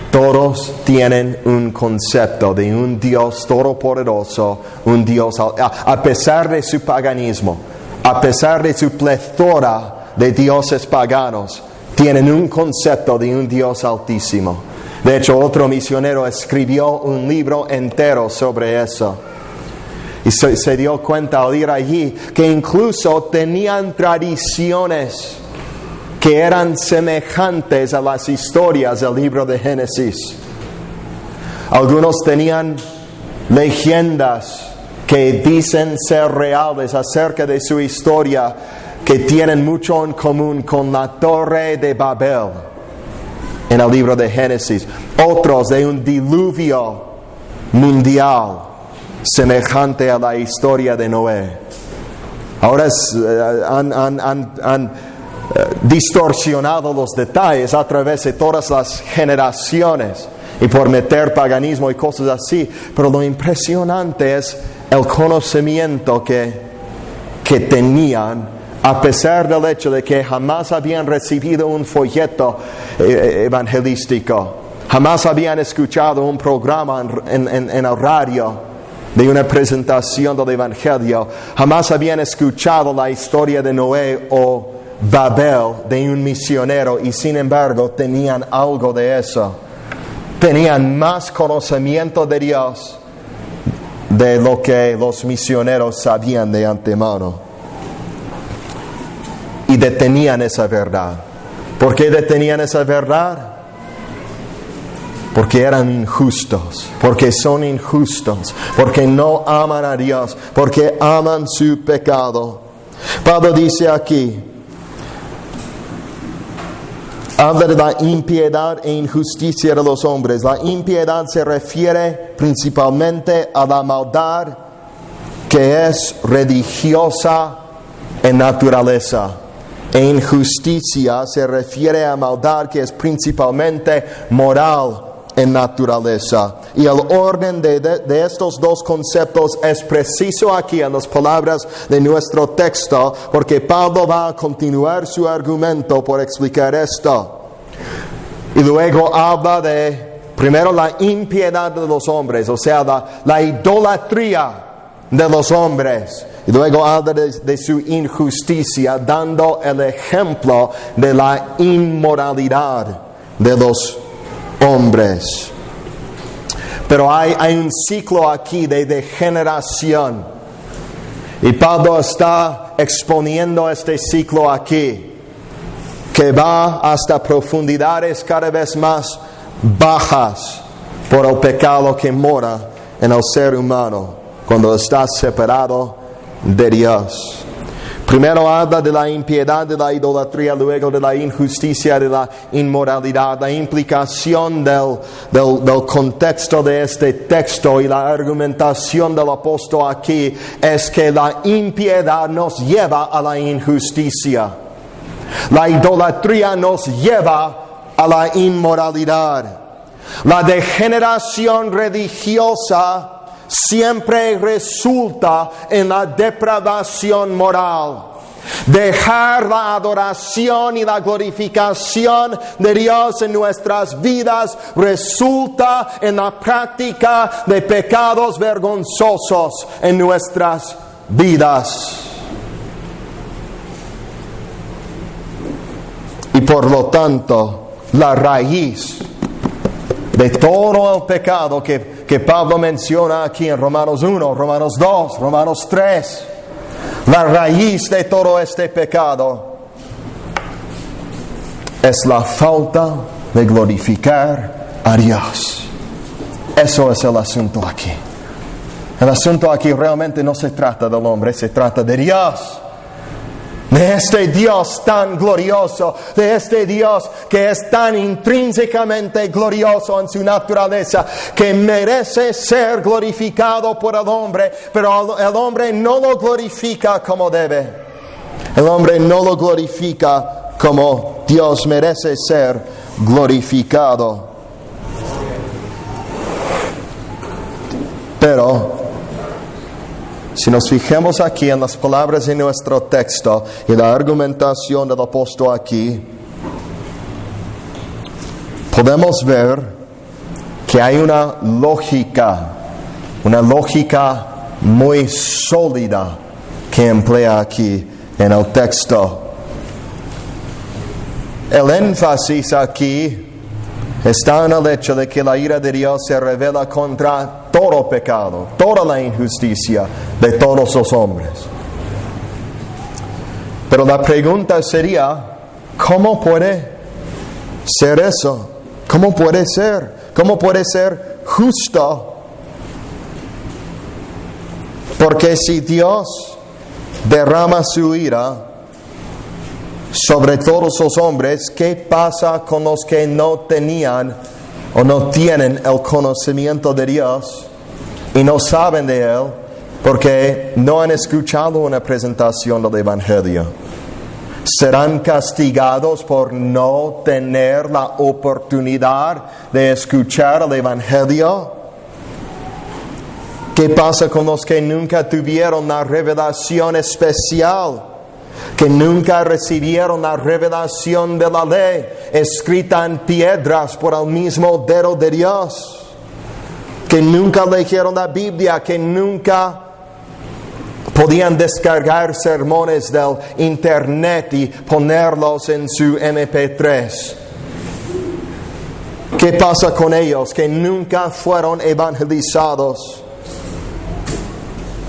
Todos tienen un concepto de un Dios todopoderoso, un Dios, a pesar de su paganismo, a pesar de su plethora de dioses paganos, tienen un concepto de un Dios altísimo. De hecho, otro misionero escribió un libro entero sobre eso. Y se dio cuenta al ir allí que incluso tenían tradiciones que eran semejantes a las historias del libro de Génesis. Algunos tenían leyendas que dicen ser reales acerca de su historia, que tienen mucho en común con la Torre de Babel en el libro de Génesis. Otros de un diluvio mundial semejante a la historia de Noé. Ahora han distorsionado los detalles a través de todas las generaciones y por meter paganismo y cosas así, pero lo impresionante es el conocimiento que tenían, a pesar del hecho de que jamás habían recibido un folleto evangelístico, jamás habían escuchado un programa en el radio de una presentación del Evangelio, jamás habían escuchado la historia de Noé o Babel de un misionero, y sin embargo tenían algo de eso. Tenían más conocimiento de Dios de lo que los misioneros sabían de antemano. Y detenían esa verdad. ¿Por qué detenían esa verdad? Porque eran injustos, porque son injustos, porque no aman a Dios, porque aman su pecado. Pablo dice aquí, habla de la impiedad e injusticia de los hombres. La impiedad se refiere principalmente a la maldad que es religiosa en naturaleza. E injusticia se refiere a maldad que es principalmente moral en naturaleza. Y el orden de estos dos conceptos es preciso aquí en las palabras de nuestro texto, porque Pablo va a continuar su argumento por explicar esto. Y luego habla de, primero, la impiedad de los hombres, o sea, la idolatría de los hombres. Y luego habla de su injusticia, dando el ejemplo de la inmoralidad de los hombres. Pero hay un ciclo aquí de degeneración, y Pablo está exponiendo este ciclo aquí, que va hasta profundidades cada vez más bajas por el pecado que mora en el ser humano cuando está separado de Dios. Primero habla de la impiedad, de la idolatría, luego de la injusticia, de la inmoralidad. La implicación del contexto de este texto y la argumentación del apóstol aquí es que la impiedad nos lleva a la injusticia. La idolatría nos lleva a la inmoralidad. La degeneración religiosa siempre resulta en la depravación moral. Dejar la adoración y la glorificación de Dios en nuestras vidas resulta en la práctica de pecados vergonzosos en nuestras vidas. Y por lo tanto, la raíz de todo el pecado que Pablo menciona aquí en Romanos 1, Romanos 2, Romanos 3, la raíz de todo este pecado es la falta de glorificar a Dios. Eso es el asunto aquí. El asunto aquí realmente no se trata del hombre, se trata de Dios. De este Dios tan glorioso, de este Dios que es tan intrínsecamente glorioso en su naturaleza, que merece ser glorificado por el hombre, pero el hombre no lo glorifica como debe. El hombre no lo glorifica como Dios merece ser glorificado. Pero si nos fijamos aquí en las palabras de nuestro texto y la argumentación del apóstol aquí, podemos ver que hay una lógica muy sólida que emplea aquí en el texto. El énfasis aquí está en el hecho de que la ira de Dios se revela contra todo pecado, toda la injusticia de todos los hombres. Pero la pregunta sería, ¿Cómo puede ser eso? ¿Cómo puede ser? ¿Cómo puede ser justo? Porque si Dios derrama su ira sobre todos los hombres, ¿qué pasa con los que no tenían o no tienen el conocimiento de Dios y no saben de Él porque no han escuchado una presentación del Evangelio? ¿Serán castigados por no tener la oportunidad de escuchar el Evangelio? ¿Qué pasa con los que nunca tuvieron la revelación especial? Que nunca recibieron la revelación de la ley, escrita en piedras por el mismo dedo de Dios. Que nunca leyeron la Biblia, que nunca podían descargar sermones del internet y ponerlos en su MP3. ¿Qué pasa con ellos que nunca fueron evangelizados?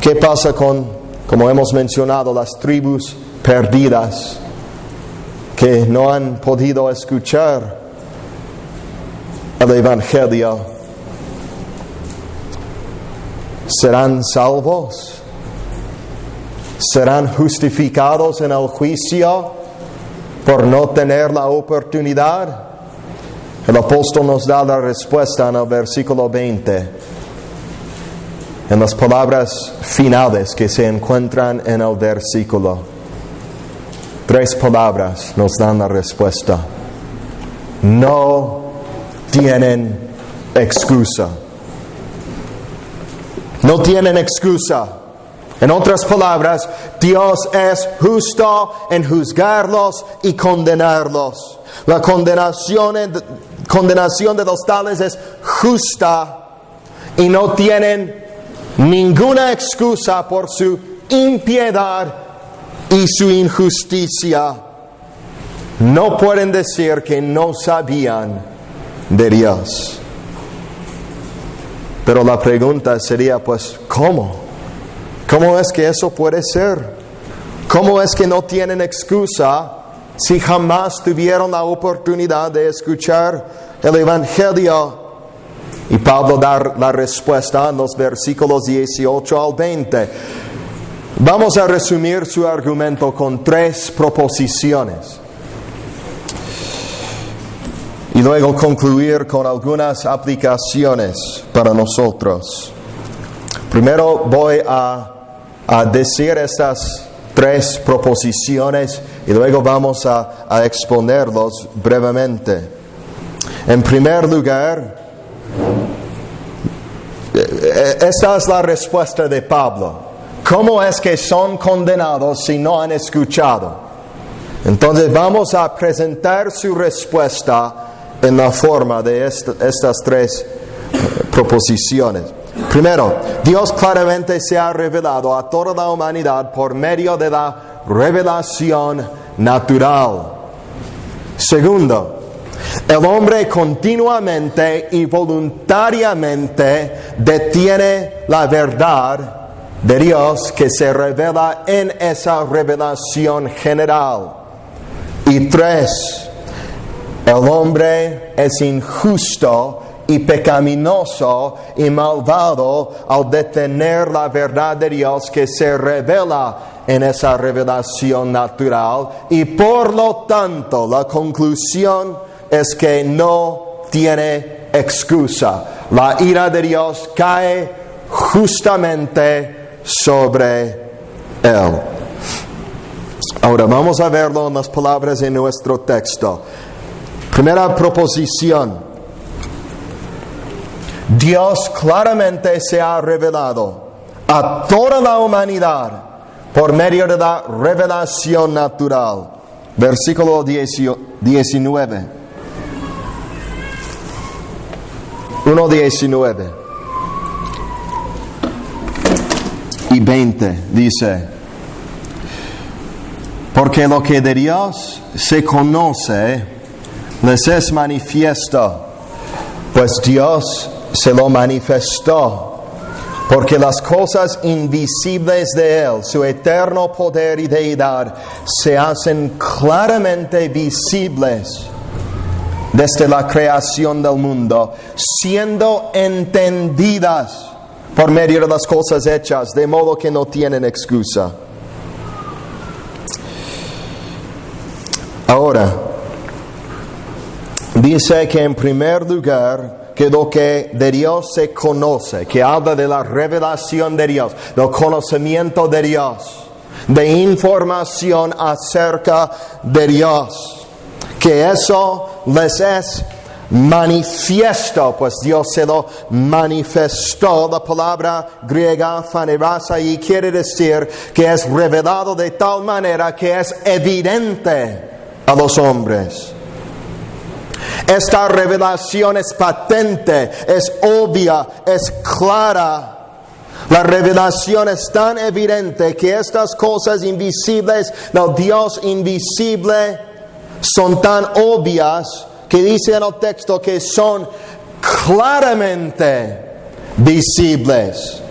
¿Qué pasa con, como hemos mencionado, las tribus perdidas que no han podido escuchar el Evangelio? ¿Serán salvos? ¿Serán justificados en el juicio por no tener la oportunidad? El apóstol nos da la respuesta en el versículo 20, en las palabras finales que se encuentran en el versículo. 3 palabras nos dan la respuesta. No tienen excusa. No tienen excusa. En otras palabras, Dios es justo en juzgarlos y condenarlos. La condenación de los tales es justa y no tienen ninguna excusa por su impiedad y su injusticia. No pueden decir que no sabían de Dios. Pero la pregunta sería, pues, ¿cómo? ¿Cómo es que eso puede ser? ¿Cómo es que no tienen excusa si jamás tuvieron la oportunidad de escuchar el Evangelio? Y Pablo da la respuesta en los versículos 18 al 20. Vamos a resumir su argumento con 3 proposiciones. Y luego concluir con algunas aplicaciones para nosotros. Primero voy a decir estas 3 proposiciones y luego vamos a exponerlos brevemente. En primer lugar, esta es la respuesta de Pablo. ¿Cómo es que son condenados si no han escuchado? Entonces vamos a presentar su respuesta en la forma de estas 3 proposiciones. Primero, Dios claramente se ha revelado a toda la humanidad por medio de la revelación natural. Segundo, el hombre continuamente y voluntariamente detiene la verdad de Dios que se revela en esa revelación general. Y 3, el hombre es injusto y pecaminoso y malvado al detener la verdad de Dios que se revela en esa revelación natural, y por lo tanto la conclusión es que no tiene excusa. La ira de Dios cae justamente sobre él. Ahora vamos a verlo en las palabras de nuestro texto. Primera proposición: Dios claramente se ha revelado a toda la humanidad por medio de la revelación natural. Versículo 19. 1:19 y 20 dice: porque lo que de Dios se conoce les es manifiesto, pues Dios se lo manifestó. Porque las cosas invisibles de Él, su eterno poder y deidad, se hacen claramente visibles desde la creación del mundo, siendo entendidas por medio de las cosas hechas, de modo que no tienen excusa. Ahora, dice que en primer lugar, que lo que de Dios se conoce, que habla de la revelación de Dios, del conocimiento de Dios, de información acerca de Dios, que eso les es manifiesto, pues Dios se lo manifestó. La palabra griega phanerasa y quiere decir que es revelado de tal manera que es evidente a los hombres. Esta revelación es patente, es obvia, es clara. La revelación es tan evidente que estas cosas invisibles del Dios invisible son tan obvias que dice en el texto que son claramente visibles,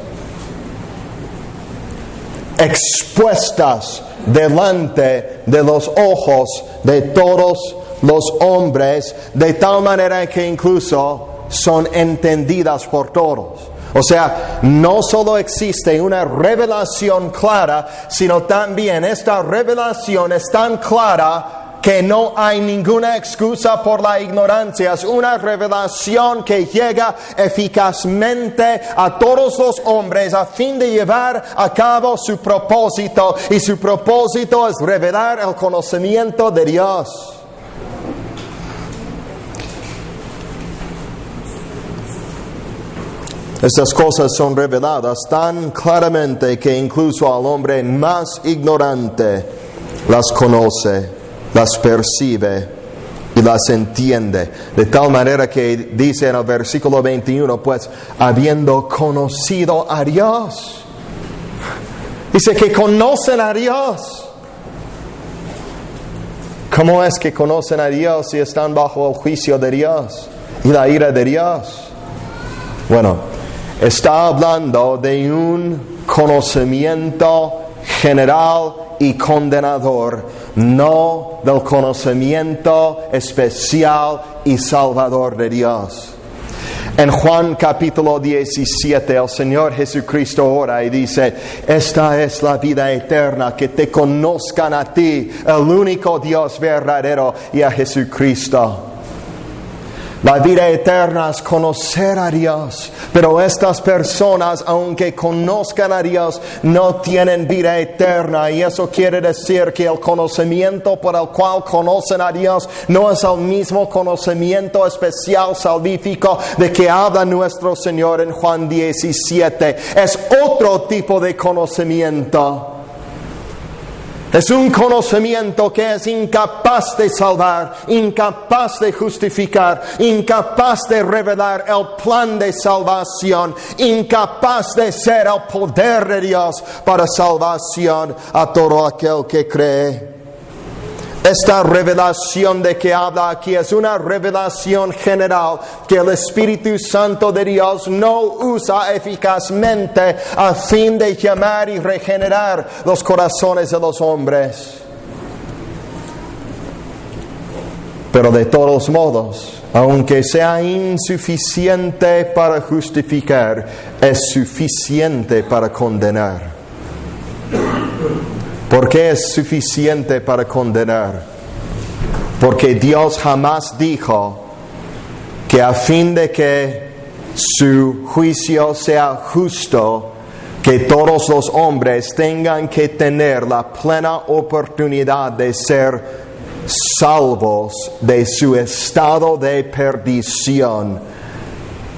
expuestas delante de los ojos de todos los hombres, de tal manera que incluso son entendidas por todos. O sea, no solo existe una revelación clara, sino también esta revelación es tan clara que no hay ninguna excusa por la ignorancia. Es una revelación que llega eficazmente a todos los hombres a fin de llevar a cabo su propósito. Y su propósito es revelar el conocimiento de Dios. Estas cosas son reveladas tan claramente que incluso al hombre más ignorante las conoce, las percibe y las entiende. De tal manera que dice en el versículo 21, pues habiendo conocido a Dios. Dice que conocen a Dios. ¿Cómo es que conocen a Dios si están bajo el juicio de Dios y la ira de Dios? Bueno, está hablando de un conocimiento general y condenador, no del conocimiento especial y salvador de Dios. En Juan capítulo 17, el Señor Jesucristo ora y dice: esta es la vida eterna, que te conozcan a ti, el único Dios verdadero, y a Jesucristo. La vida eterna es conocer a Dios, pero estas personas, aunque conozcan a Dios, no tienen vida eterna. Y eso quiere decir que el conocimiento por el cual conocen a Dios no es el mismo conocimiento especial salvífico de que habla nuestro Señor en Juan 17. Es otro tipo de conocimiento. Es un conocimiento que es incapaz de salvar, incapaz de justificar, incapaz de revelar el plan de salvación, incapaz de ser el poder de Dios para salvación a todo aquel que cree. Esta revelación de que habla aquí es una revelación general que el Espíritu Santo de Dios no usa eficazmente a fin de llamar y regenerar los corazones de los hombres. Pero de todos modos, aunque sea insuficiente para justificar, es suficiente para condenar. ¿Por qué es suficiente para condenar? Porque Dios jamás dijo que a fin de que su juicio sea justo, que todos los hombres tengan que tener la plena oportunidad de ser salvos de su estado de perdición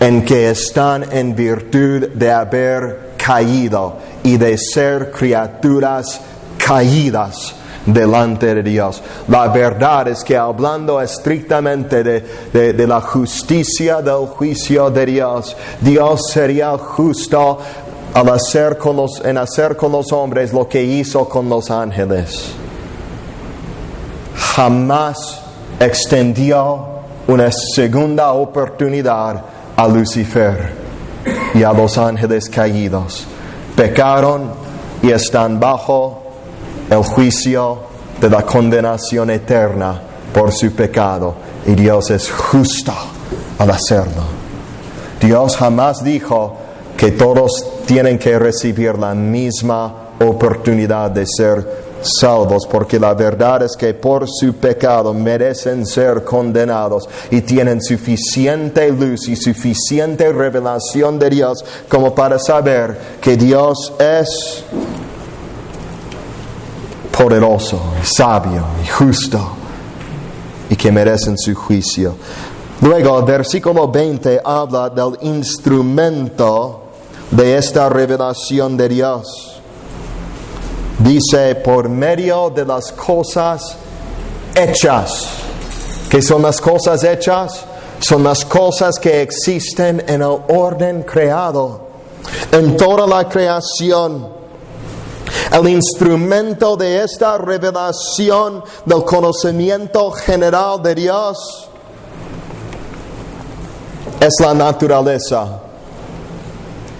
en que están en virtud de haber caído y de ser criaturas caídas delante de Dios. La verdad es que hablando estrictamente de la justicia del juicio de Dios, Dios sería justo en hacer con los hombres lo que hizo con los ángeles. Jamás extendió una segunda oportunidad a Lucifer. y a los ángeles caídos. Pecaron y están bajo el juicio de la condenación eterna por su pecado. Y Dios es justo al hacerlo. Dios jamás dijo que todos tienen que recibir la misma oportunidad de ser salvos, porque la verdad es que por su pecado merecen ser condenados y tienen suficiente luz y suficiente revelación de Dios como para saber que Dios es poderoso, sabio y justo y que merecen su juicio. Luego el versículo 20 habla del instrumento de esta revelación de Dios. Dice, por medio de las cosas hechas. ¿Qué son las cosas hechas? Son las cosas que existen en el orden creado, en toda la creación. El instrumento de esta revelación del conocimiento general de Dios es la naturaleza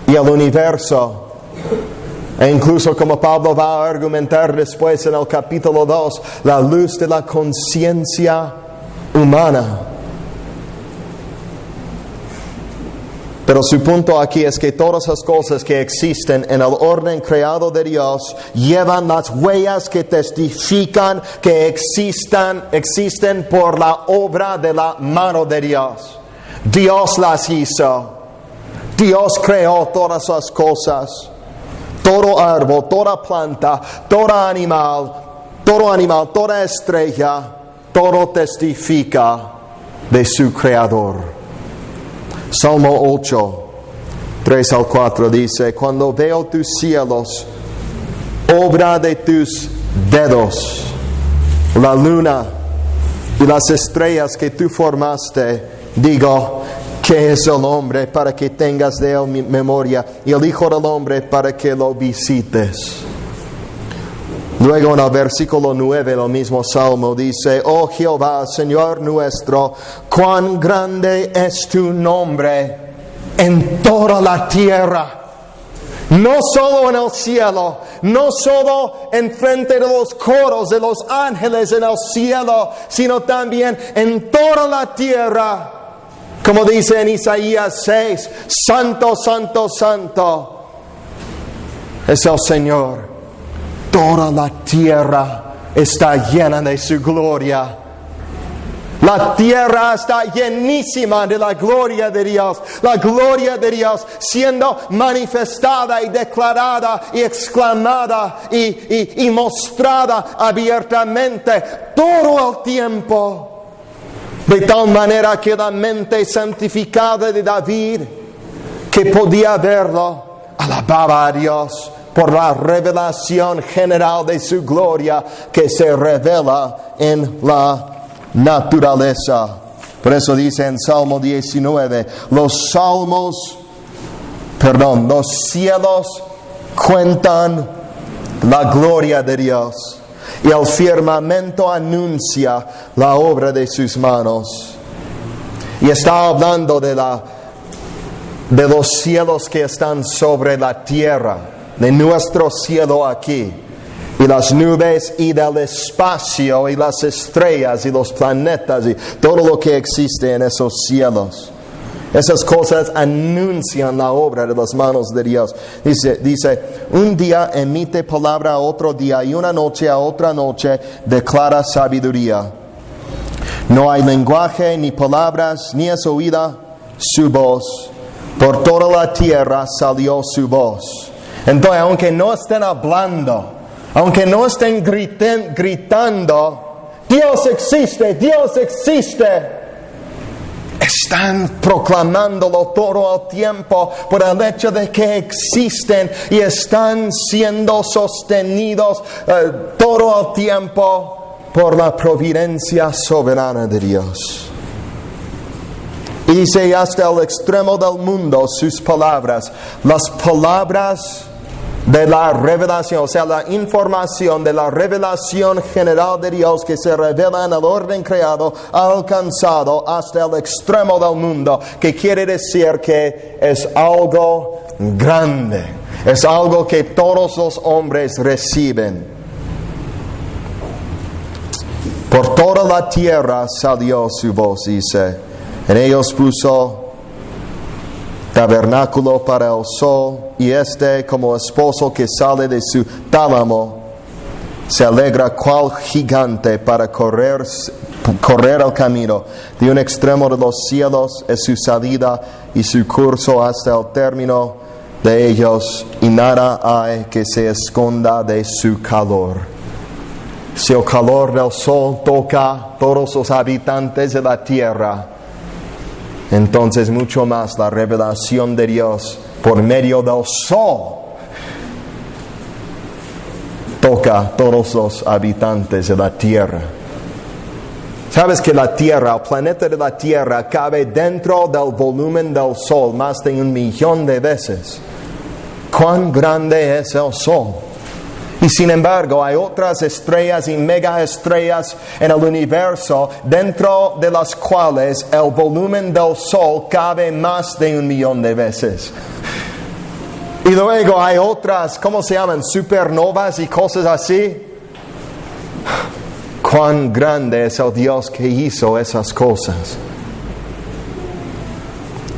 y el universo. E incluso, como Pablo va a argumentar después en el capítulo 2, la luz de la conciencia humana. Pero su punto aquí es que todas las cosas que existen en el orden creado de Dios llevan las huellas que testifican que existen por la obra de la mano de Dios. Dios las hizo. Dios creó todas las cosas. Todo árbol, toda planta, todo animal, toda estrella, todo testifica de su Creador. Salmo 8, 3 al 4 dice, cuando veo tus cielos, obra de tus dedos, la luna y las estrellas que tú formaste, digo, ¿qué es el hombre para que tengas de él memoria? Y el Hijo del Hombre para que lo visites. Luego en el versículo 9 del mismo Salmo dice, oh Jehová, Señor nuestro, cuán grande es tu nombre en toda la tierra. No solo en el cielo, no solo en frente de los coros de los ángeles en el cielo, sino también en toda la tierra. Como dice en Isaías 6, Santo, Santo, Santo es el Señor. Toda la tierra está llena de su gloria. La tierra está llenísima de la gloria de Dios. La gloria de Dios siendo manifestada y declarada y exclamada y mostrada abiertamente todo el tiempo. De tal manera que la mente santificada de David, que podía verlo, alababa a Dios por la revelación general de su gloria que se revela en la naturaleza. Por eso dice en Salmo 19, los cielos cuentan la gloria de Dios. Y el firmamento anuncia la obra de sus manos. Y está hablando de los cielos que están sobre la tierra, de nuestro cielo aquí, y las nubes y del espacio y las estrellas y los planetas y todo lo que existe en esos cielos. Esas cosas anuncian la obra de las manos de Dios. Dice, un día emite palabra a otro día y una noche a otra noche declara sabiduría. No hay lenguaje ni palabras, ni es oída su voz. Por toda la tierra salió su voz. Entonces, aunque no estén hablando, aunque no estén gritando, Dios existe, Dios existe. Están proclamándolo todo el tiempo por el hecho de que existen y están siendo sostenidos todo el tiempo por la providencia soberana de Dios. Y dice, hasta el extremo del mundo sus palabras, las palabras de la revelación, o sea, la información de la revelación general de Dios que se revela en el orden creado, ha alcanzado hasta el extremo del mundo, que quiere decir que es algo grande, es algo que todos los hombres reciben. Por toda la tierra salió su voz, dice. En ellos puso tabernáculo para el sol, y como esposo que sale de su tálamo, se alegra cual gigante para correr el camino. De un extremo de los cielos es su salida y su curso hasta el término de ellos, y nada hay que se esconda de su calor. Si el calor del sol toca a todos los habitantes de la tierra, entonces mucho más la revelación de Dios por medio del sol toca a todos los habitantes de la tierra. ¿Sabes que la tierra, el planeta de la tierra, cabe dentro del volumen del sol más de 1 millón de veces? ¿Cuán grande es el sol? Y sin embargo, hay otras estrellas y megaestrellas en el universo, dentro de las cuales el volumen del sol cabe más de 1 millón de veces. Y luego hay otras, ¿cómo se llaman? Supernovas y cosas así. Cuán grande es el Dios que hizo esas cosas.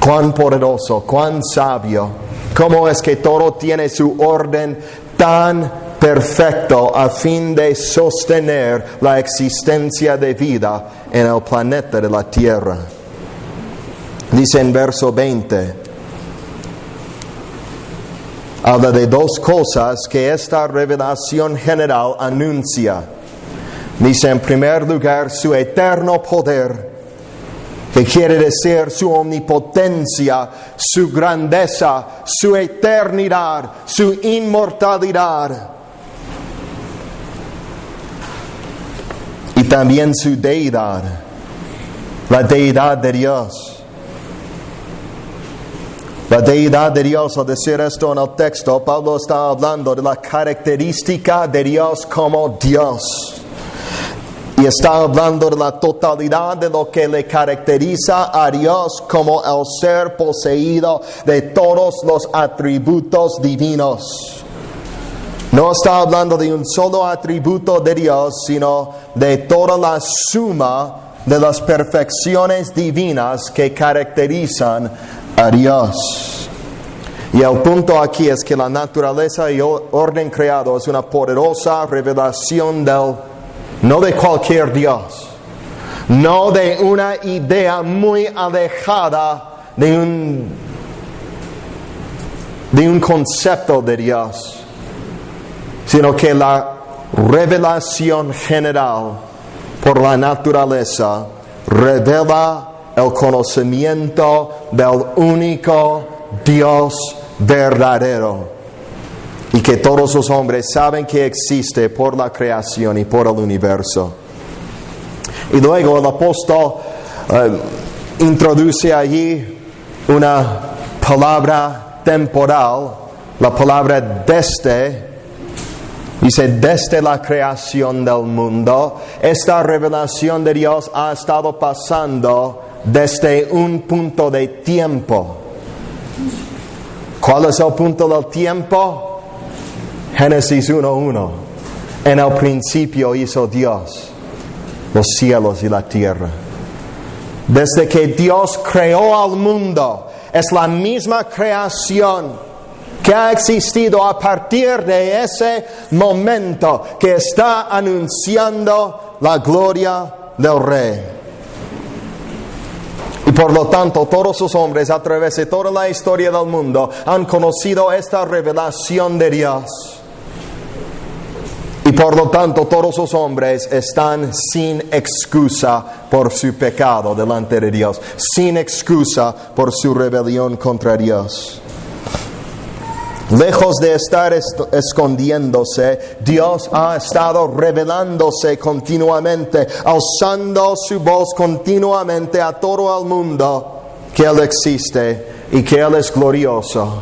Cuán poderoso, cuán sabio. Cómo es que todo tiene su orden tan perfecto a fin de sostener la existencia de vida en el planeta de la tierra. Dice en verso 20, habla de 2 cosas que esta revelación general anuncia. Dice en primer lugar su eterno poder, que quiere decir su omnipotencia, su grandeza, su eternidad, su inmortalidad. Y también su deidad, la deidad de Dios. La deidad de Dios, al decir esto en el texto, Pablo está hablando de la característica de Dios como Dios. Y está hablando de la totalidad de lo que le caracteriza a Dios como el ser poseído de todos los atributos divinos. No está hablando de un solo atributo de Dios, sino de toda la suma de las perfecciones divinas que caracterizan a Dios. Y el punto aquí es que la naturaleza y orden creado es una poderosa revelación no de cualquier Dios, no de una idea muy alejada de un concepto de Dios, sino que la revelación general por la naturaleza revela el conocimiento del único Dios verdadero, y que todos los hombres saben que existe por la creación y por el universo. Y luego el apóstol introduce allí una palabra temporal, la palabra desde. Dice, desde la creación del mundo, esta revelación de Dios ha estado pasando desde un punto de tiempo. ¿Cuál es el punto del tiempo? Génesis 1:1. En el principio hizo Dios los cielos y la tierra. Desde que Dios creó al mundo, es la misma creación que ha existido a partir de ese momento, que está anunciando la gloria del Rey. Y por lo tanto, todos los hombres a través de toda la historia del mundo han conocido esta revelación de Dios. Y por lo tanto, todos los hombres están sin excusa por su pecado delante de Dios, sin excusa por su rebelión contra Dios. Lejos de estar escondiéndose, Dios ha estado revelándose continuamente, alzando su voz continuamente a todo el mundo que Él existe y que Él es glorioso.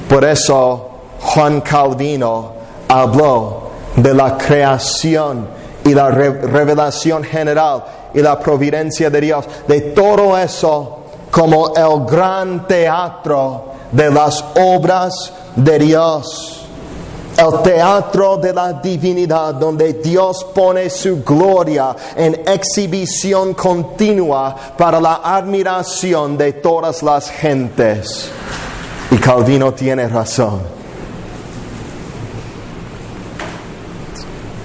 Por eso Juan Calvino habló de la creación y la revelación general y la providencia de Dios, de todo eso como el gran teatro de las obras de Dios. El teatro de la divinidad, donde Dios pone su gloria en exhibición continua para la admiración de todas las gentes. Y Calvino tiene razón.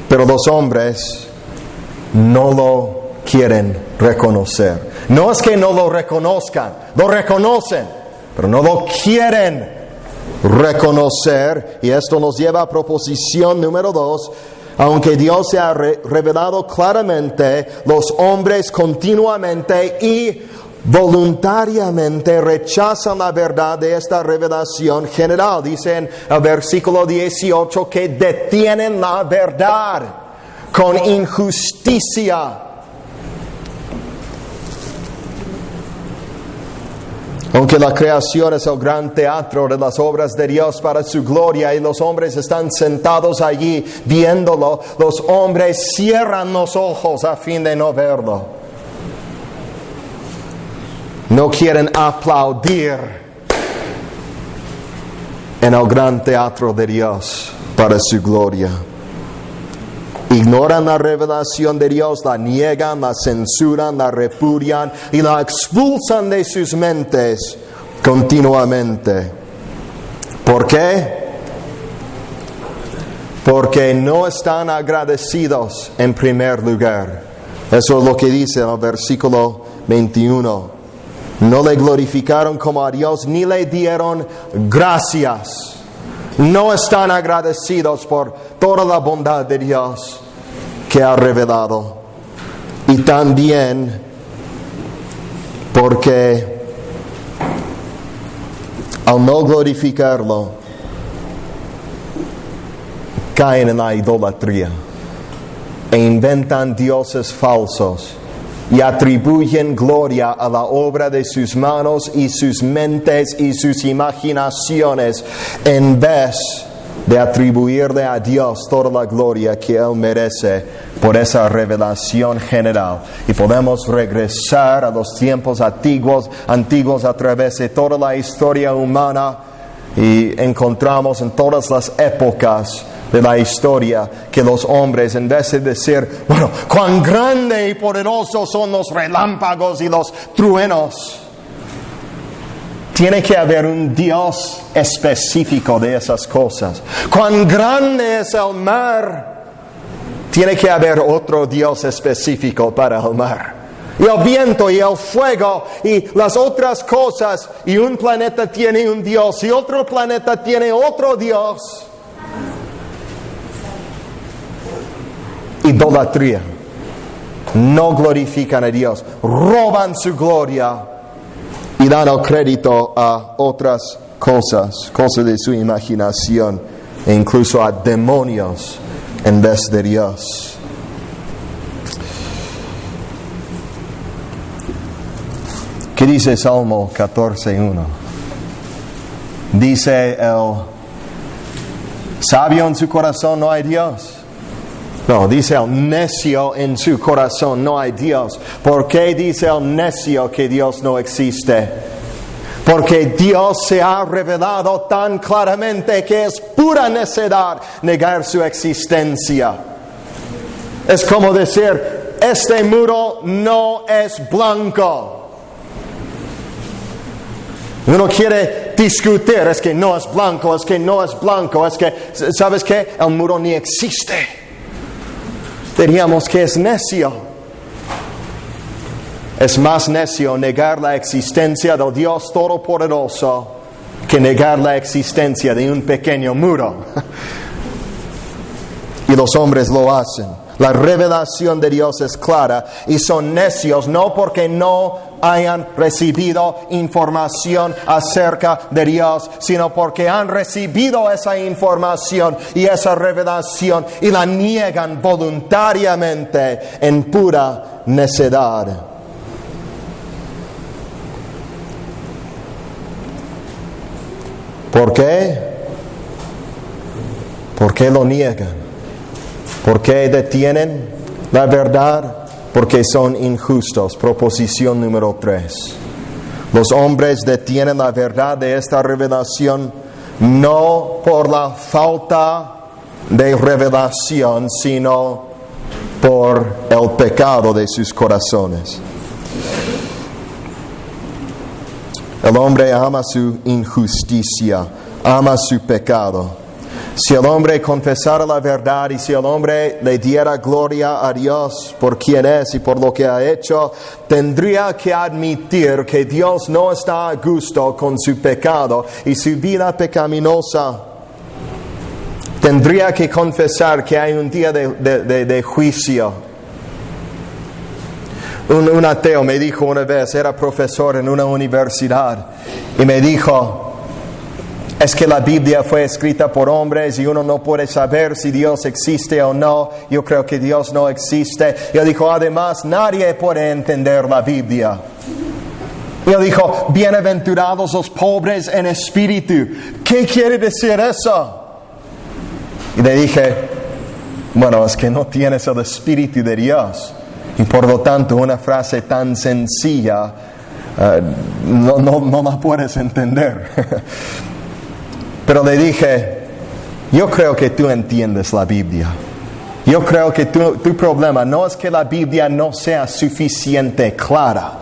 Pero los hombres no lo quieren reconocer. No es que no lo reconozcan, lo reconocen, pero no lo quieren reconocer. Y esto nos lleva a proposición número 2. Aunque Dios se ha revelado claramente, los hombres continuamente y voluntariamente rechazan la verdad de esta revelación general. Dice en el versículo 18 que detienen la verdad con injusticia. Aunque la creación es el gran teatro de las obras de Dios para su gloria y los hombres están sentados allí viéndolo, los hombres cierran los ojos a fin de no verlo. No quieren aplaudir en el gran teatro de Dios para su gloria. Ignoran la revelación de Dios, la niegan, la censuran, la repudian y la expulsan de sus mentes continuamente. ¿Por qué? Porque no están agradecidos en primer lugar. Eso es lo que dice en el versículo 21. No le glorificaron como a Dios ni le dieron gracias. No están agradecidos por toda la bondad de Dios que ha revelado. Y también porque al no glorificarlo, caen en la idolatría e inventan dioses falsos y atribuyen gloria a la obra de sus manos y sus mentes y sus imaginaciones, en vez de atribuirle a Dios toda la gloria que Él merece por esa revelación general. Y podemos regresar a los tiempos antiguos a través de toda la historia humana, y encontramos en todas las épocas de la historia que los hombres, en vez de decir, bueno, cuán grande y poderosos son los relámpagos y los truenos, tiene que haber un Dios específico de esas cosas. Cuán grande es el mar, tiene que haber otro Dios específico para el mar. Y el viento y el fuego y las otras cosas, y un planeta tiene un Dios y otro planeta tiene otro Dios. Idolatría. No glorifican a Dios, roban su gloria y dan el crédito a otras cosas de su imaginación, e incluso a demonios en vez de Dios. ¿Qué dice Salmo 14:1? Dice el sabio en su corazón no hay Dios. No, dice el necio en su corazón no hay Dios. ¿Por qué dice el necio que Dios no existe? Porque Dios se ha revelado tan claramente que es pura necedad negar su existencia. Es como decir, este muro no es blanco. Uno quiere discutir, es que no es blanco, es que no es blanco, es que, ¿sabes qué? El muro ni existe. Diríamos que es necio. Es más necio negar la existencia del Dios Todopoderoso que negar la existencia de un pequeño muro. Y los hombres lo hacen. La revelación de Dios es clara y son necios no porque no hayan recibido información acerca de Dios, sino porque han recibido esa información y esa revelación y la niegan voluntariamente en pura necedad. ¿Por qué? ¿Por qué lo niegan? ¿Por qué detienen la verdad? Porque son injustos. Proposición número 3. Los hombres detienen la verdad de esta revelación no por la falta de revelación, sino por el pecado de sus corazones. El hombre ama su injusticia, ama su pecado. Si el hombre confesara la verdad y si el hombre le diera gloria a Dios por quien es y por lo que ha hecho, tendría que admitir que Dios no está a gusto con su pecado y su vida pecaminosa. Tendría que confesar que hay un día de juicio. Un ateo me dijo una vez, era profesor en una universidad, y me dijo: es que la Biblia fue escrita por hombres y uno no puede saber si Dios existe o no. Yo creo que Dios no existe. Y él dijo, además, nadie puede entender la Biblia. Y él dijo, bienaventurados los pobres en espíritu. ¿Qué quiere decir eso? Y le dije, bueno, es que no tienes el espíritu de Dios. Y por lo tanto, una frase tan sencilla no la puedes entender. Pero le dije, yo creo que tú entiendes la Biblia. Yo creo que tu problema no es que la Biblia no sea suficiente clara.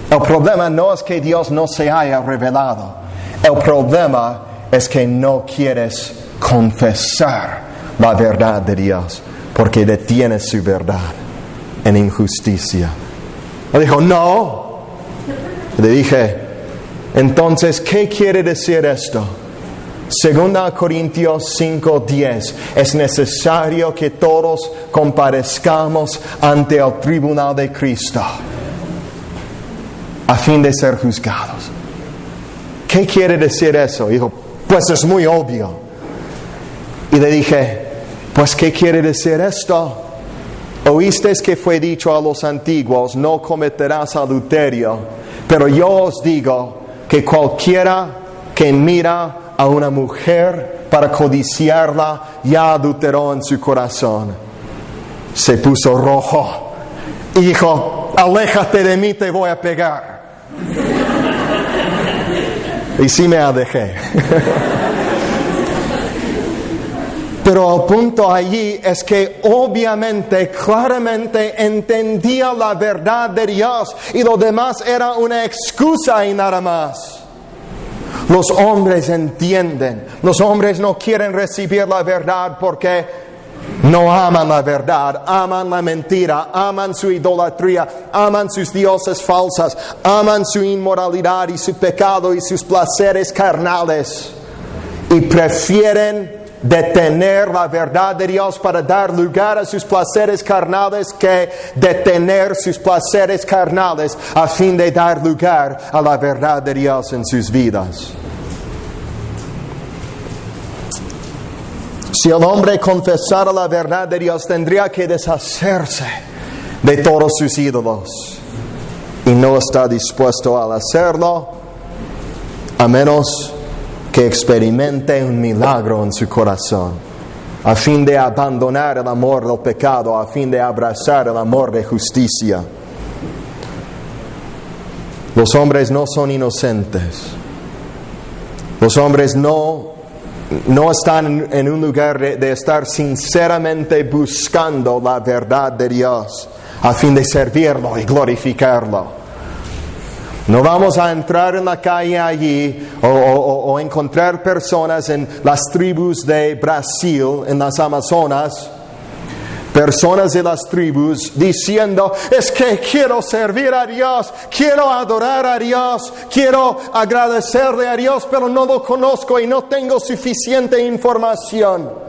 El problema no es que Dios no se haya revelado. El problema es que no quieres confesar la verdad de Dios, porque detienes su verdad en injusticia. Él dijo, no. Le dije, entonces, ¿qué quiere decir esto? 2 Corintios 5:10. Es necesario que todos comparezcamos ante el tribunal de Cristo a fin de ser juzgados. ¿Qué quiere decir eso? Dijo, pues es muy obvio. Y le dije, pues ¿qué quiere decir esto? Oísteis que fue dicho a los antiguos, no cometerás adulterio. Pero yo os digo que cualquiera que mira a una mujer para codiciarla, ya adulteró en su corazón. Se puso rojo y dijo, aléjate de mí, te voy a pegar. Y sí me alejé. Pero el punto allí es que obviamente, claramente entendía la verdad de Dios y lo demás era una excusa y nada más. Los hombres entienden. Los hombres no quieren recibir la verdad porque no aman la verdad, aman la mentira, aman su idolatría, aman sus dioses falsas, aman su inmoralidad y su pecado y sus placeres carnales. Y prefieren detener la verdad de Dios para dar lugar a sus placeres carnales que detener sus placeres carnales a fin de dar lugar a la verdad de Dios en sus vidas. Si el hombre confesara la verdad de Dios, tendría que deshacerse de todos sus ídolos. Y no está dispuesto a hacerlo, a menos que experimente un milagro en su corazón, a fin de abandonar el amor del pecado, a fin de abrazar el amor de justicia. Los hombres no son inocentes. Los hombres no están en un lugar de estar sinceramente buscando la verdad de Dios, a fin de servirlo y glorificarlo. No vamos a entrar en la calle allí o encontrar personas en las tribus de Brasil, en las Amazonas, personas de las tribus diciendo, es que quiero servir a Dios, quiero adorar a Dios, quiero agradecerle a Dios, pero no lo conozco y no tengo suficiente información.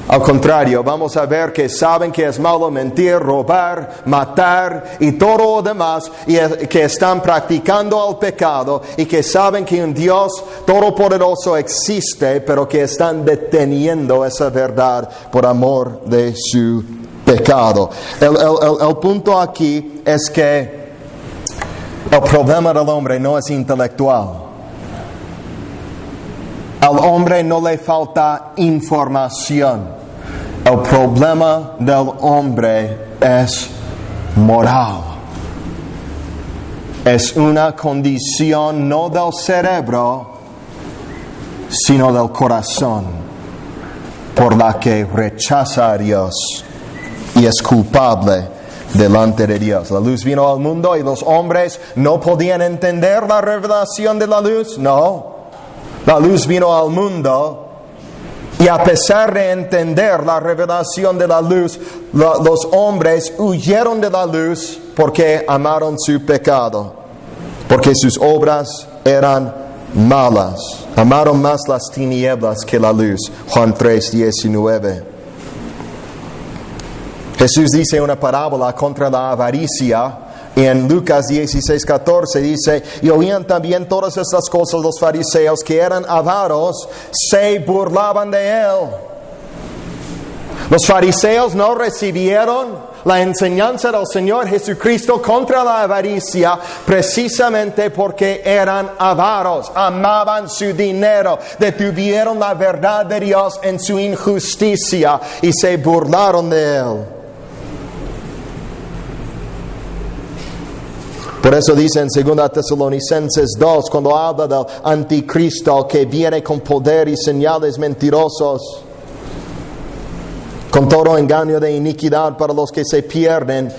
Al contrario, vamos a ver que saben que es malo mentir, robar, matar y todo lo demás, y que están practicando el pecado y que saben que un Dios todopoderoso existe, pero que están deteniendo esa verdad por amor de su pecado. El punto aquí es que el problema del hombre no es intelectual. Al hombre no le falta información. El problema del hombre es moral. Es una condición no del cerebro, sino del corazón, por la que rechaza a Dios y es culpable delante de Dios. La luz vino al mundo y los hombres no podían entender la revelación de la luz. No, la luz vino al mundo y a pesar de entender la revelación de la luz, los hombres huyeron de la luz porque amaron su pecado, porque sus obras eran malas. Amaron más las tinieblas que la luz. Juan 3:19. Jesús dice una parábola contra la avaricia. Y en Lucas 16:14 dice: y oían también todas estas cosas los fariseos, que eran avaros, se burlaban de él. Los fariseos no recibieron la enseñanza del Señor Jesucristo contra la avaricia precisamente porque eran avaros, amaban su dinero, detuvieron la verdad de Dios en su injusticia y se burlaron de él. Por eso dice en 2 Tesalonicenses 2, cuando habla del anticristo que viene con poder y señales mentirosos, con todo engaño de iniquidad para los que se pierden,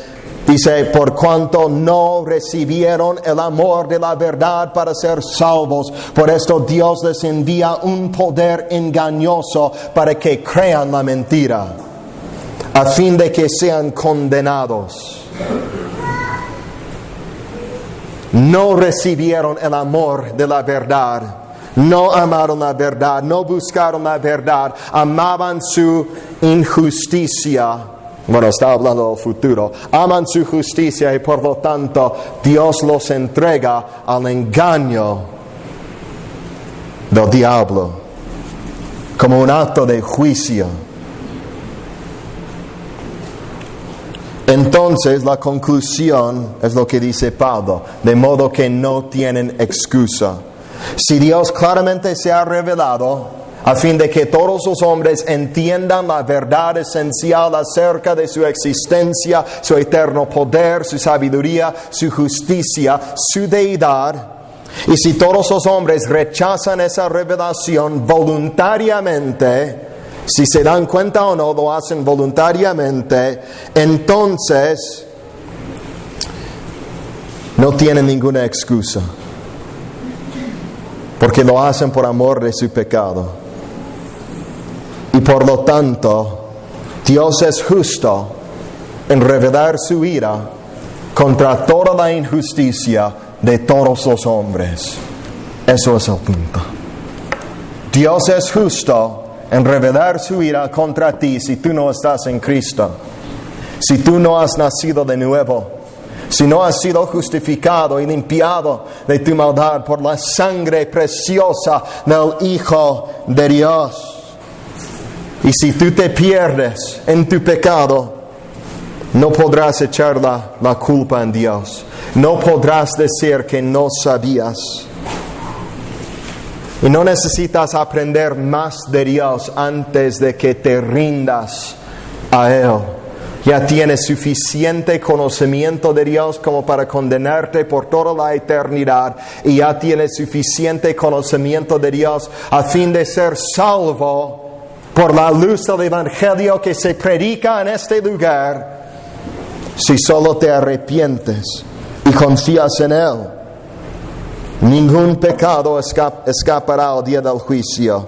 dice: por cuanto no recibieron el amor de la verdad para ser salvos, por esto Dios les envía un poder engañoso para que crean la mentira, a fin de que sean condenados. No recibieron el amor de la verdad, no amaron la verdad, no buscaron la verdad, amaban su injusticia. Bueno, está hablando del futuro. Aman su justicia y por lo tanto Dios los entrega al engaño del diablo como un acto de juicio. Entonces la conclusión es lo que dice Pablo, de modo que no tienen excusa. Si Dios claramente se ha revelado a fin de que todos los hombres entiendan la verdad esencial acerca de su existencia, su eterno poder, su sabiduría, su justicia, su deidad, y si todos los hombres rechazan esa revelación voluntariamente, si se dan cuenta o no, lo hacen voluntariamente, entonces no tienen ninguna excusa, porque lo hacen por amor de su pecado. Y por lo tanto, Dios es justo en revelar su ira contra toda la injusticia de todos los hombres. Eso es el punto. Dios es justo en revelar su ira contra ti si tú no estás en Cristo, si tú no has nacido de nuevo, si no has sido justificado y limpiado de tu maldad por la sangre preciosa del Hijo de Dios. Y si tú te pierdes en tu pecado, no podrás echar la culpa en Dios, no podrás decir que no sabías. Y no necesitas aprender más de Dios antes de que te rindas a Él. Ya tienes suficiente conocimiento de Dios como para condenarte por toda la eternidad. Y ya tienes suficiente conocimiento de Dios a fin de ser salvo por la luz del Evangelio que se predica en este lugar, si solo te arrepientes y confías en Él. Ningún pecado escapará al día del juicio.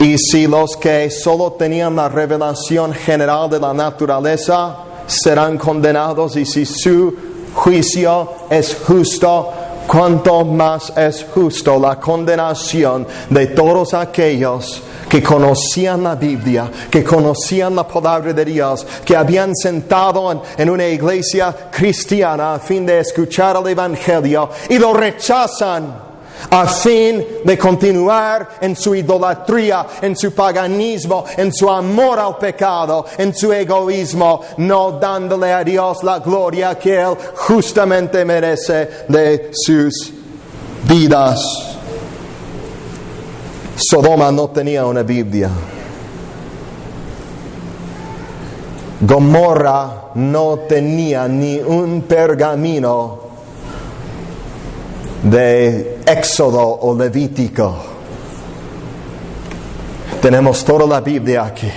Y si los que solo tenían la revelación general de la naturaleza serán condenados, y si su juicio es justo, cuánto más es justo la condenación de todos aquellos que conocían la Biblia, que conocían la palabra de Dios, que habían sentado en una iglesia cristiana a fin de escuchar el Evangelio y lo rechazan a fin de continuar en su idolatría, en su paganismo, en su amor al pecado, en su egoísmo, no dándole a Dios la gloria que Él justamente merece de sus vidas. Sodoma no tenía una Biblia. Gomorra no tenía ni un pergamino de Éxodo o Levítico. Tenemos toda la Biblia aquí.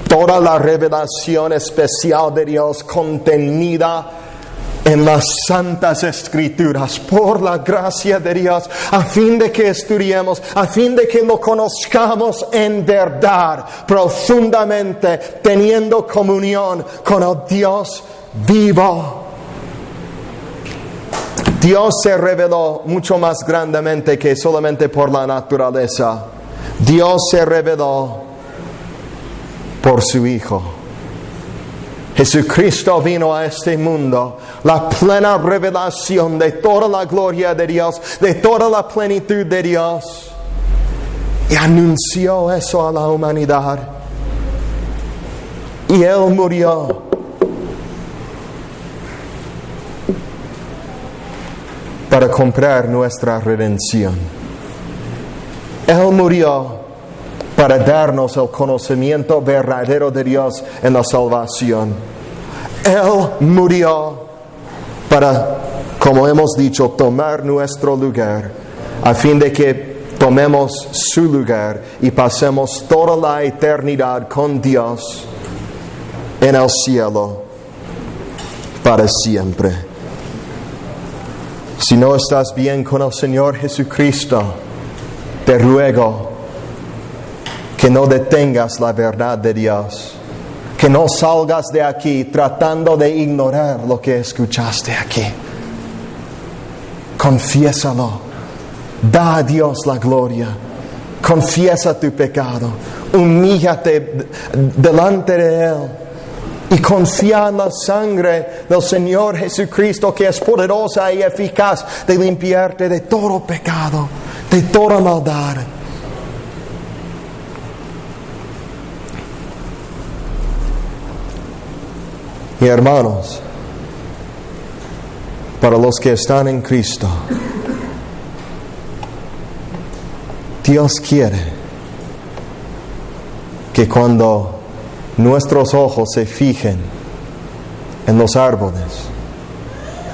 Toda la revelación especial de Dios contenida en las Santas Escrituras, por la gracia de Dios, a fin de que estudiemos, a fin de que lo conozcamos en verdad, profundamente, teniendo comunión con el Dios vivo. Dios se reveló mucho más grandemente que solamente por la naturaleza. Dios se reveló por su Hijo. Jesucristo vino a este mundo, la plena revelación de toda la gloria de Dios, de toda la plenitud de Dios, y anunció eso a la humanidad. Y Él murió para comprar nuestra redención. Él murió para darnos el conocimiento verdadero de Dios en la salvación. Él murió para, como hemos dicho, tomar nuestro lugar, a fin de que tomemos su lugar y pasemos toda la eternidad con Dios en el cielo para siempre. Si no estás bien con el Señor Jesucristo, te ruego que no detengas la verdad de Dios, que no salgas de aquí tratando de ignorar lo que escuchaste aquí. Confiésalo, da a Dios la gloria, confiesa tu pecado, humíllate delante de Él y confía en la sangre del Señor Jesucristo, que es poderosa y eficaz de limpiarte de todo pecado, de toda maldad. Y hermanos, para los que están en Cristo, Dios quiere que cuando nuestros ojos se fijen en los árboles,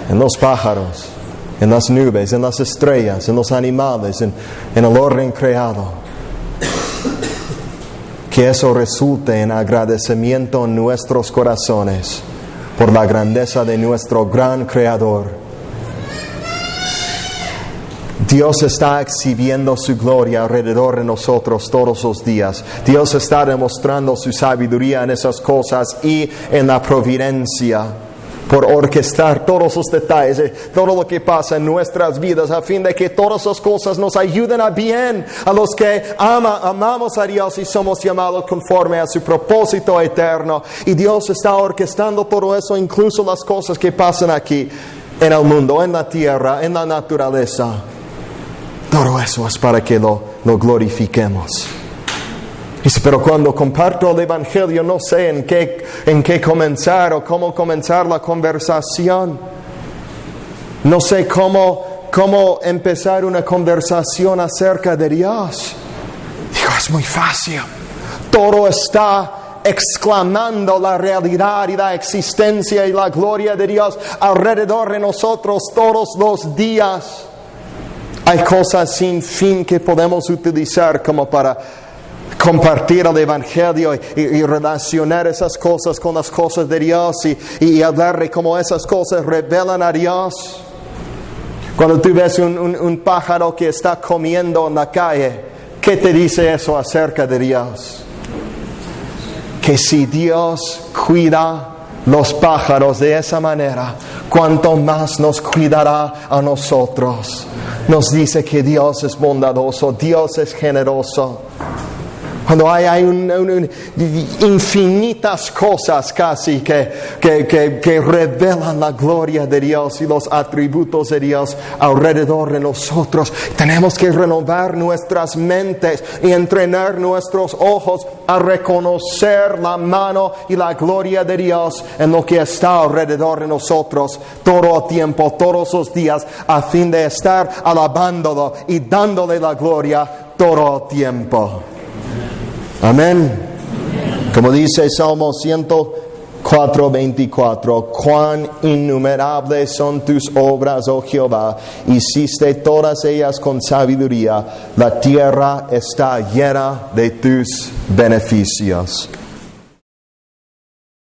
en los pájaros, en las nubes, en las estrellas, en los animales, en el orden creado, que eso resulte en agradecimiento en nuestros corazones por la grandeza de nuestro gran Creador. Dios está exhibiendo su gloria alrededor de nosotros todos los días. Dios está demostrando su sabiduría en esas cosas y en la providencia, por orquestar todos los detalles, todo lo que pasa en nuestras vidas, a fin de que todas esas cosas nos ayuden a bien a los que amamos a Dios y somos llamados conforme a su propósito eterno. Y Dios está orquestando todo eso, incluso las cosas que pasan aquí en el mundo, en la tierra, en la naturaleza. Todo eso es para que lo glorifiquemos. Dice, pero cuando comparto el Evangelio no sé en qué comenzar o cómo comenzar la conversación. No sé cómo empezar una conversación acerca de Dios. Digo, es muy fácil. Todo está exclamando la realidad y la existencia y la gloria de Dios alrededor de nosotros todos los días. Hay cosas sin fin que podemos utilizar como para compartir el Evangelio y relacionar esas cosas con las cosas de Dios y hablar de cómo esas cosas revelan a Dios. Cuando tú ves un pájaro que está comiendo en la calle, ¿qué te dice eso acerca de Dios? Que si Dios cuida los pájaros de esa manera, cuánto más nos cuidará a nosotros. Nos dice que Dios es bondadoso, Dios es generoso. Cuando hay infinitas cosas casi que revelan la gloria de Dios y los atributos de Dios alrededor de nosotros, tenemos que renovar nuestras mentes y entrenar nuestros ojos a reconocer la mano y la gloria de Dios en lo que está alrededor de nosotros todo el tiempo, todos los días, a fin de estar alabándolo y dándole la gloria todo el tiempo. Amén. Como dice Salmo 104:24, cuán innumerables son tus obras, oh Jehová, hiciste todas ellas con sabiduría, la tierra está llena de tus beneficios.